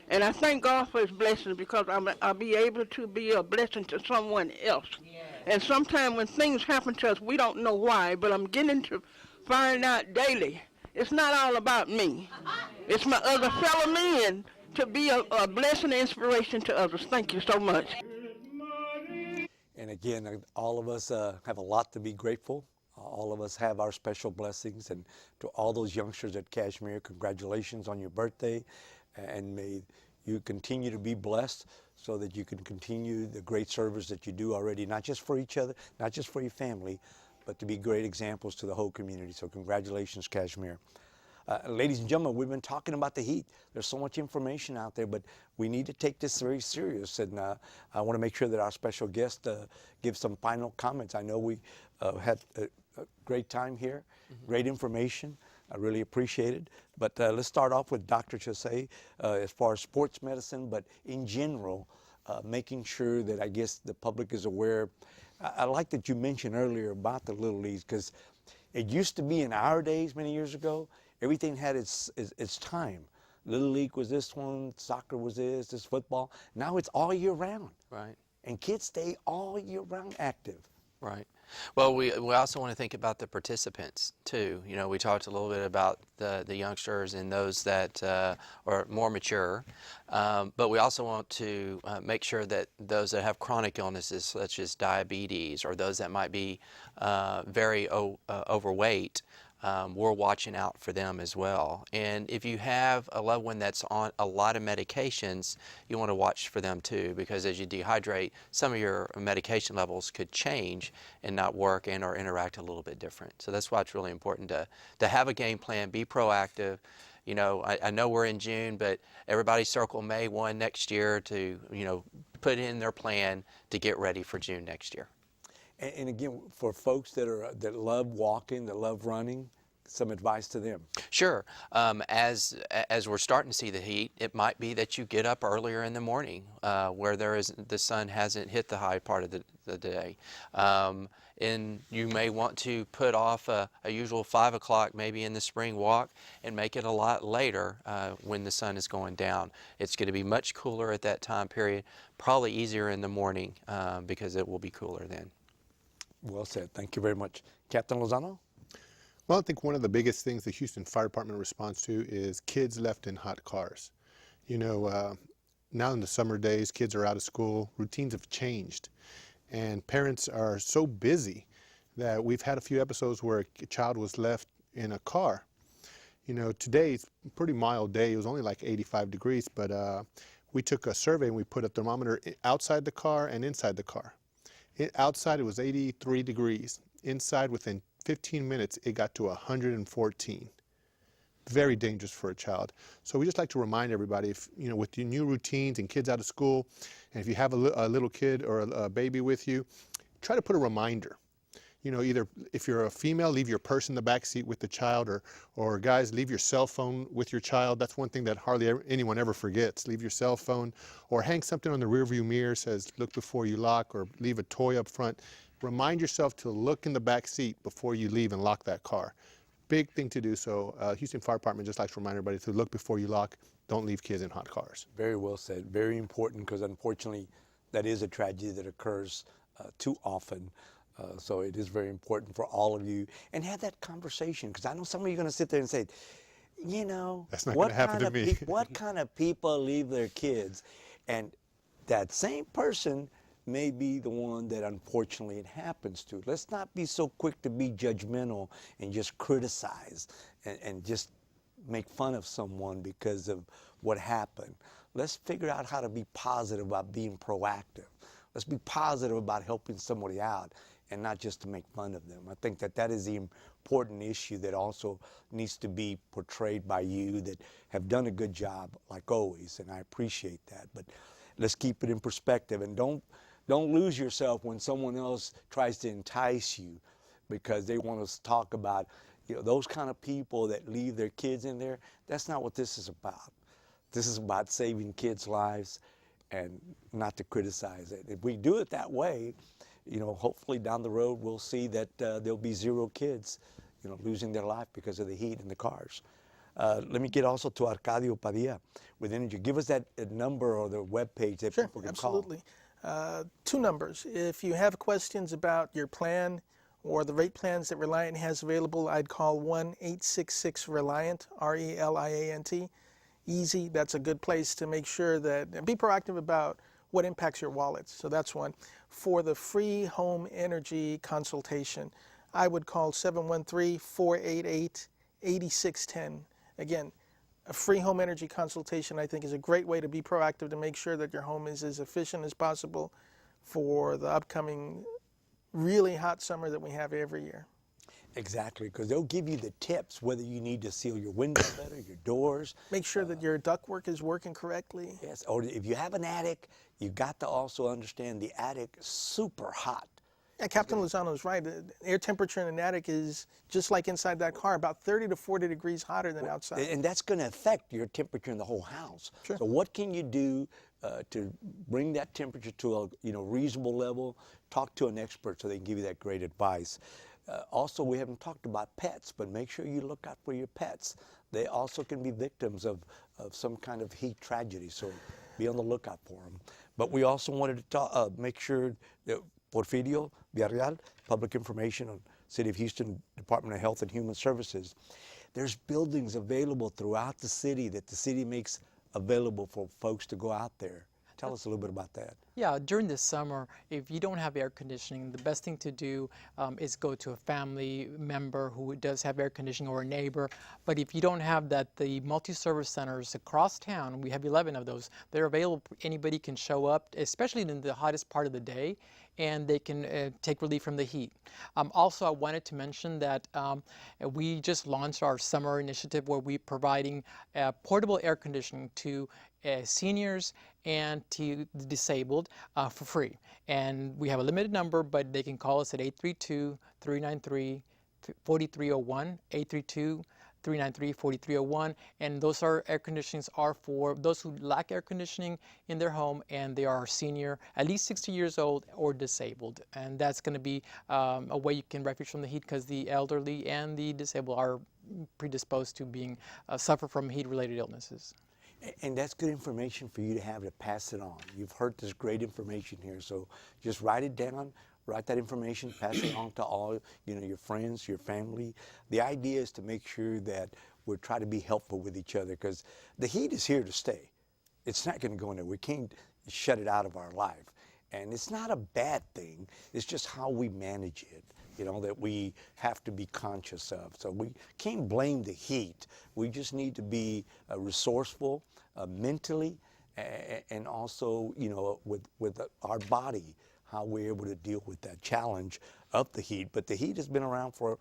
And I thank God for his blessings because I'll be able to be a blessing to someone else. And sometimes when things happen to us, we don't know why, but I'm getting to find out daily. It's not all about me. It's my other fellow men to be a blessing and inspiration to others. Thank you so much. And again, all of us have a lot to be grateful. All of us have our special blessings. And to all those youngsters at Cashmere, congratulations on your birthday. And may you continue to be blessed so that you can continue the great service that you do already, not just for each other, not just for your family, but to be great examples to the whole community. So congratulations, Cashmere. Ladies and gentlemen, we've been talking about the heat. There's so much information out there, but we need to take this very serious. And I want to make sure that our special guest gives some final comments. I know we had a great time here, great information. I really appreciate it. But let's start off with Dr. Chassay as far as sports medicine, but in general, making sure that I guess the public is aware I like that you mentioned earlier about the Little Leagues, because it used to be in our days many years ago, everything had its time. Little League was this one, soccer was this football. Now it's all year round. Right. And kids stay all year round active. Right. Well, we also want to think about the participants too. You know, we talked a little bit about the youngsters and those that are more mature, but we also want to make sure that those that have chronic illnesses such as diabetes or those that might be very overweight, we're watching out for them as well. And if you have a loved one that's on a lot of medications, you want to watch for them too, because as you dehydrate, some of your medication levels could change and not work and or interact a little bit different. So that's why it's really important to have a game plan, be proactive. You know, I know we're in June, but everybody circle May 1 next year to, you know, put in their plan to get ready for June next year. And again, for folks that love walking, that love running, some advice to them. Sure. As we're starting to see the heat, it might be that you get up earlier in the morning where the sun hasn't hit the high part of the day. And you may want to put off a usual 5 o'clock maybe in the spring walk and make it a lot later when the sun is going down. It's going to be much cooler at that time period, probably easier in the morning because it will be cooler then. Well said. Thank you very much. Captain Lozano? Well, I think one of the biggest things the Houston Fire Department responds to is kids left in hot cars. You know, now in the summer days, kids are out of school, routines have changed, and parents are so busy that we've had a few episodes where a child was left in a car. You know, today's a pretty mild day. It was only like 85 degrees, but we took a survey and we put a thermometer outside the car and inside the car. Outside it was 83 degrees. Inside, within 15 minutes, it got to 114. Very dangerous for a child. So we just like to remind everybody, if you know, with your new routines and kids out of school, and if you have a little kid or a baby with you, try to put a reminder. You know, either if you're a female, leave your purse in the back seat with the child, or guys, leave your cell phone with your child. That's one thing that hardly anyone ever forgets. Leave your cell phone, or hang something on the rearview mirror says look before you lock, or leave a toy up front. Remind yourself to look in the back seat before you leave and lock that car. Big thing to do. So Houston Fire Department just likes to remind everybody to look before you lock. Don't leave kids in hot cars. Very well said. Very important, because unfortunately that is a tragedy that occurs too often. So it is very important for all of you, and have that conversation, because I know some of you are going to sit there and say, you know, that's not going to happen to me. What kind of people leave their kids? And that same person may be the one that unfortunately it happens to. Let's not be so quick to be judgmental and just criticize and just make fun of someone because of what happened. Let's figure out how to be positive about being proactive. Let's be positive about helping somebody out, and not just to make fun of them. I think that is the important issue that also needs to be portrayed by you that have done a good job, like always, and I appreciate that. But let's keep it in perspective, and don't lose yourself when someone else tries to entice you because they want us to talk about, you know, those kind of people that leave their kids in there. That's not what this is about. This is about saving kids' lives and not to criticize it. If we do it that way, you know, hopefully down the road we'll see that there'll be 0 kids, you know, losing their life because of the heat in the cars. Let me get also to Arcadio Padilla with Energy. Give us that number or the webpage that people can absolutely. Call. 2 numbers. If you have questions about your plan or the rate plans that Reliant has available, I'd call 1-866-RELIANT, RELIANT. Easy. That's a good place to make sure that, and be proactive about what impacts your wallets. So that's one. For the free home energy consultation, I would call 713-488-8610. Again, a free home energy consultation, I think, is a great way to be proactive to make sure that your home is as efficient as possible for the upcoming really hot summer that we have every year. Exactly, because they'll give you the tips, whether you need to seal your windows better, your doors. Make sure that your ductwork is working correctly. Yes, or if you have an attic, you've got to also understand the attic is super hot. Yeah, Captain Lozano is right. The air temperature in an attic is just like inside that car, about 30 to 40 degrees hotter than outside. And that's going to affect your temperature in the whole house. Sure. So what can you do to bring that temperature to a reasonable level. Talk to an expert so they can give you that great advice. Also, we haven't talked about pets, but make sure you look out for your pets. They also can be victims of some kind of heat tragedy, so be on the lookout for them. But we also wanted to make sure that Pofirio, Villarreal, Public Information on City of Houston, Department of Health and Human Services. There's buildings available throughout the city that the city makes available for folks to go out there. Tell us a little bit about that. Yeah, during the summer, if you don't have air conditioning, the best thing to do is go to a family member who does have air conditioning or a neighbor. But if you don't have that, the multi-service centers across town, we have 11 of those, they're available. Anybody can show up, especially in the hottest part of the day, and they can take relief from the heat. Also, I wanted to mention that we just launched our summer initiative where we're providing portable air conditioning to seniors and to the disabled for free. And we have a limited number, but they can call us at 832-393-4301, 832-393-4301, and those are air conditionings are for those who lack air conditioning in their home and they are senior, at least 60 years old or disabled. And that's going to be a way you can refuge from the heat, because the elderly and the disabled are predisposed to being suffer from heat-related illnesses. And that's good information for you to have to pass it on. You've heard this great information here, so just write it down, write that information, pass it on to all your friends, your family. The idea is to make sure that we're trying to be helpful with each other, because the heat is here to stay. It's not going to go anywhere. We can't shut it out of our life. And it's not a bad thing. It's just how we manage it, that we have to be conscious of. So we can't blame the heat. We just need to be resourceful mentally and also, with our body, how we're able to deal with that challenge of the heat. But the heat has been around for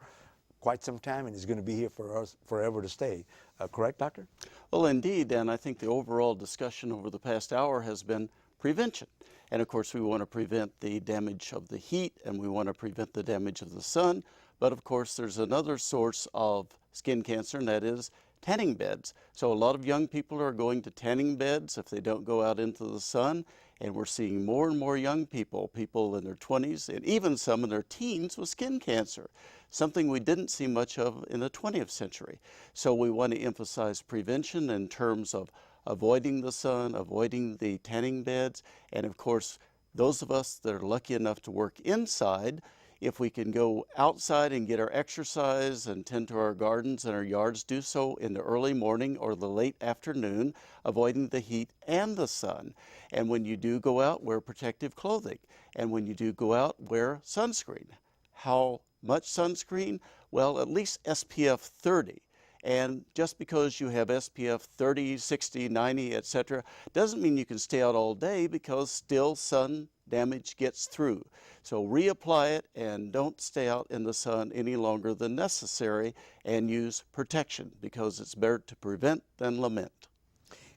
quite some time and is going to be here for us forever to stay. Correct, Doctor? Well, indeed, and I think the overall discussion over the past hour has been prevention. And of course, we want to prevent the damage of the heat, and we want to prevent the damage of the sun. But of course, there's another source of skin cancer, and that is tanning beds. So a lot of young people are going to tanning beds if they don't go out into the sun. And we're seeing more and more young people in their 20s, and even some in their teens with skin cancer, something we didn't see much of in the 20th century. So we want to emphasize prevention in terms of avoiding the sun, avoiding the tanning beds, and of course, those of us that are lucky enough to work inside, if we can go outside and get our exercise and tend to our gardens and our yards, do so in the early morning or the late afternoon, avoiding the heat and the sun. And when you do go out, wear protective clothing. And when you do go out, wear sunscreen. How much sunscreen? Well, at least SPF 30. And just because you have SPF 30, 60, 90, etc., doesn't mean you can stay out all day, because still sun damage gets through. So reapply it and don't stay out in the sun any longer than necessary, and use protection, because it's better to prevent than lament.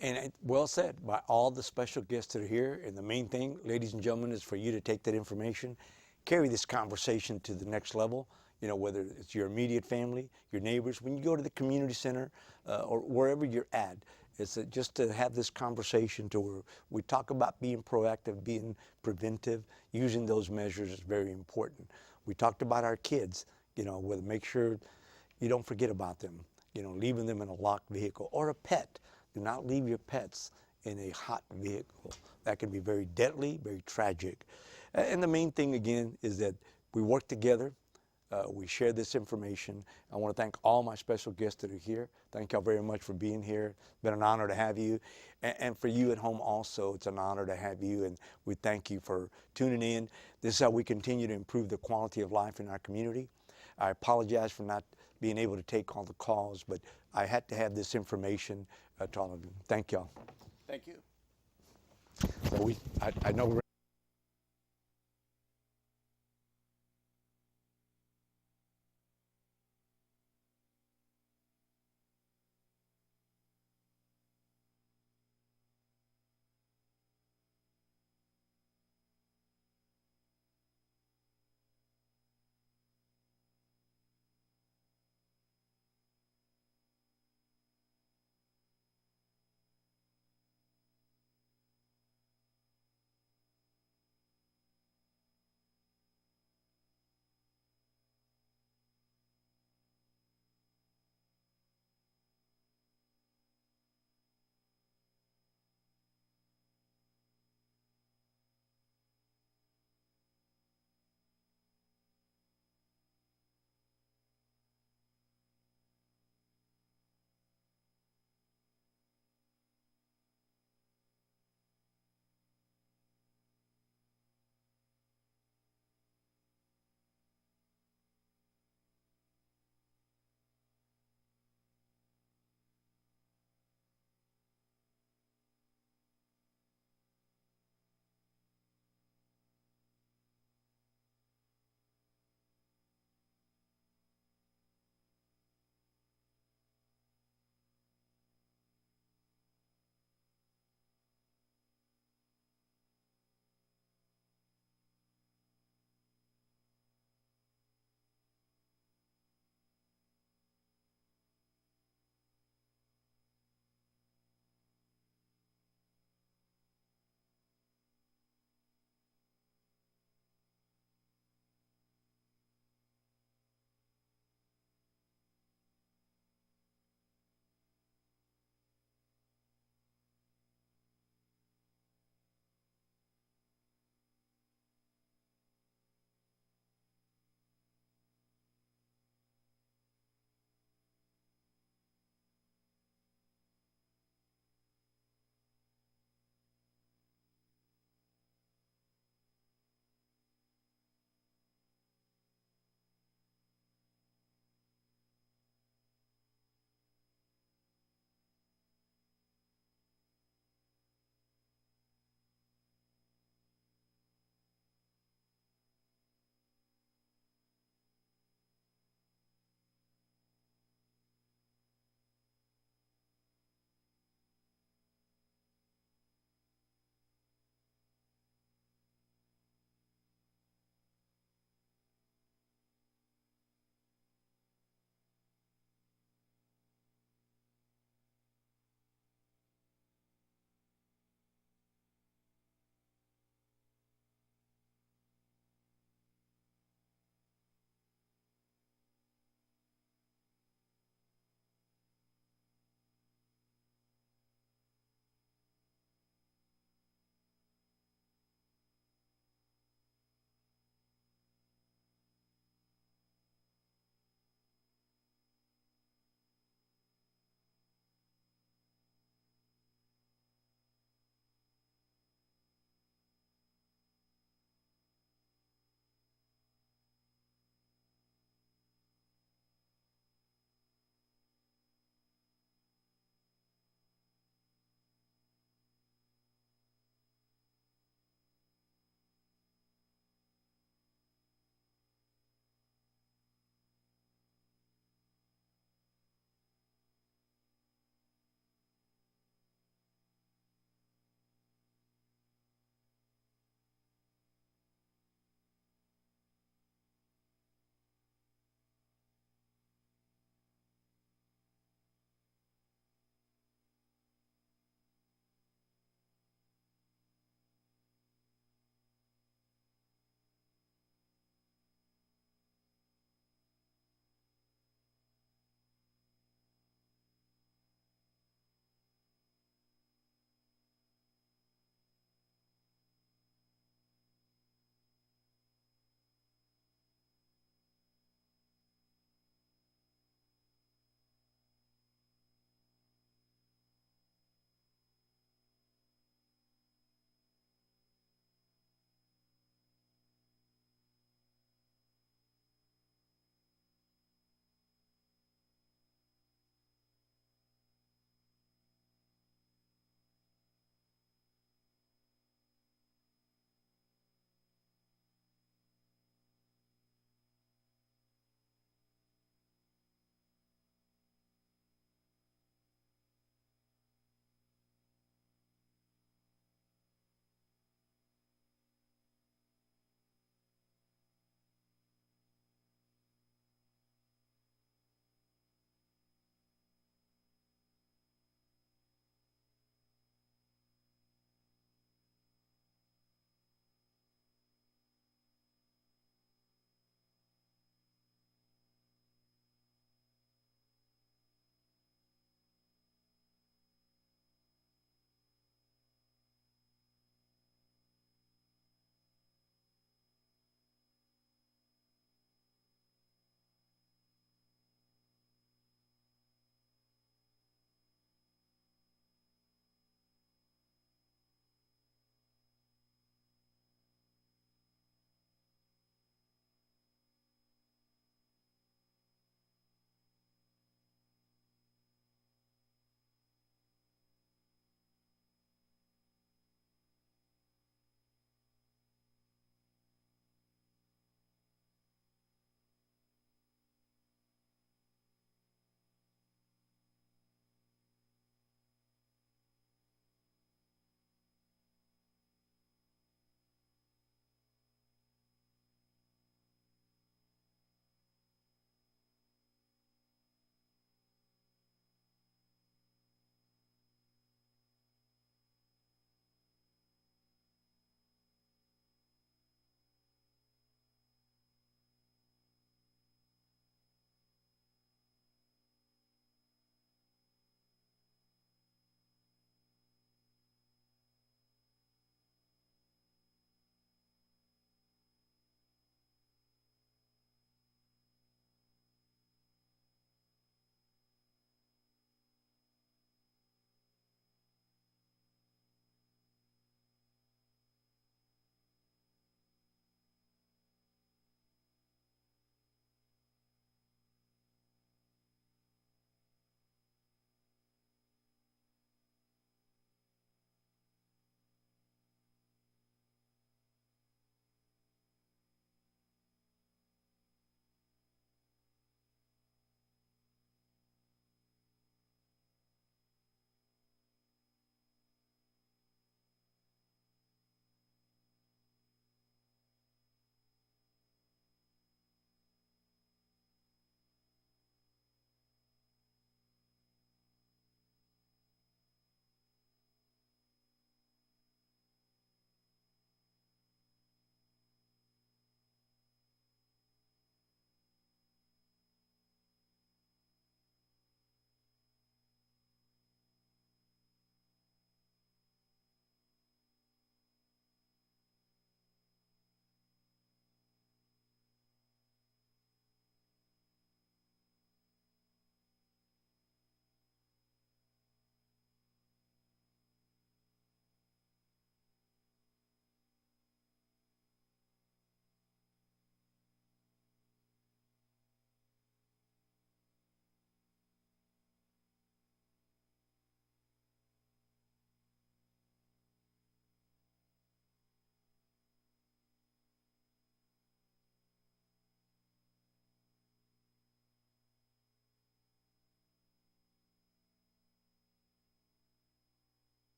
And well said by all the special guests that are here. And the main thing, ladies and gentlemen, is for you to take that information, carry this conversation to the next level. Whether it's your immediate family, your neighbors, when you go to the community center or wherever you're at, it's just to have this conversation to where we talk about being proactive, being preventive, using those measures is very important. We talked about our kids, with make sure you don't forget about them, leaving them in a locked vehicle, or a pet. Do not leave your pets in a hot vehicle. That can be very deadly, very tragic. And the main thing, again, is that we work together. We share this information. I want to thank all my special guests that are here. Thank y'all very much for being here. It's been an honor to have you. And for you at home also, it's an honor to have you. And we thank you for tuning in. This is how we continue to improve the quality of life in our community. I apologize for not being able to take all the calls, but I had to have this information to all of you. Thank y'all. Thank you. So I know we're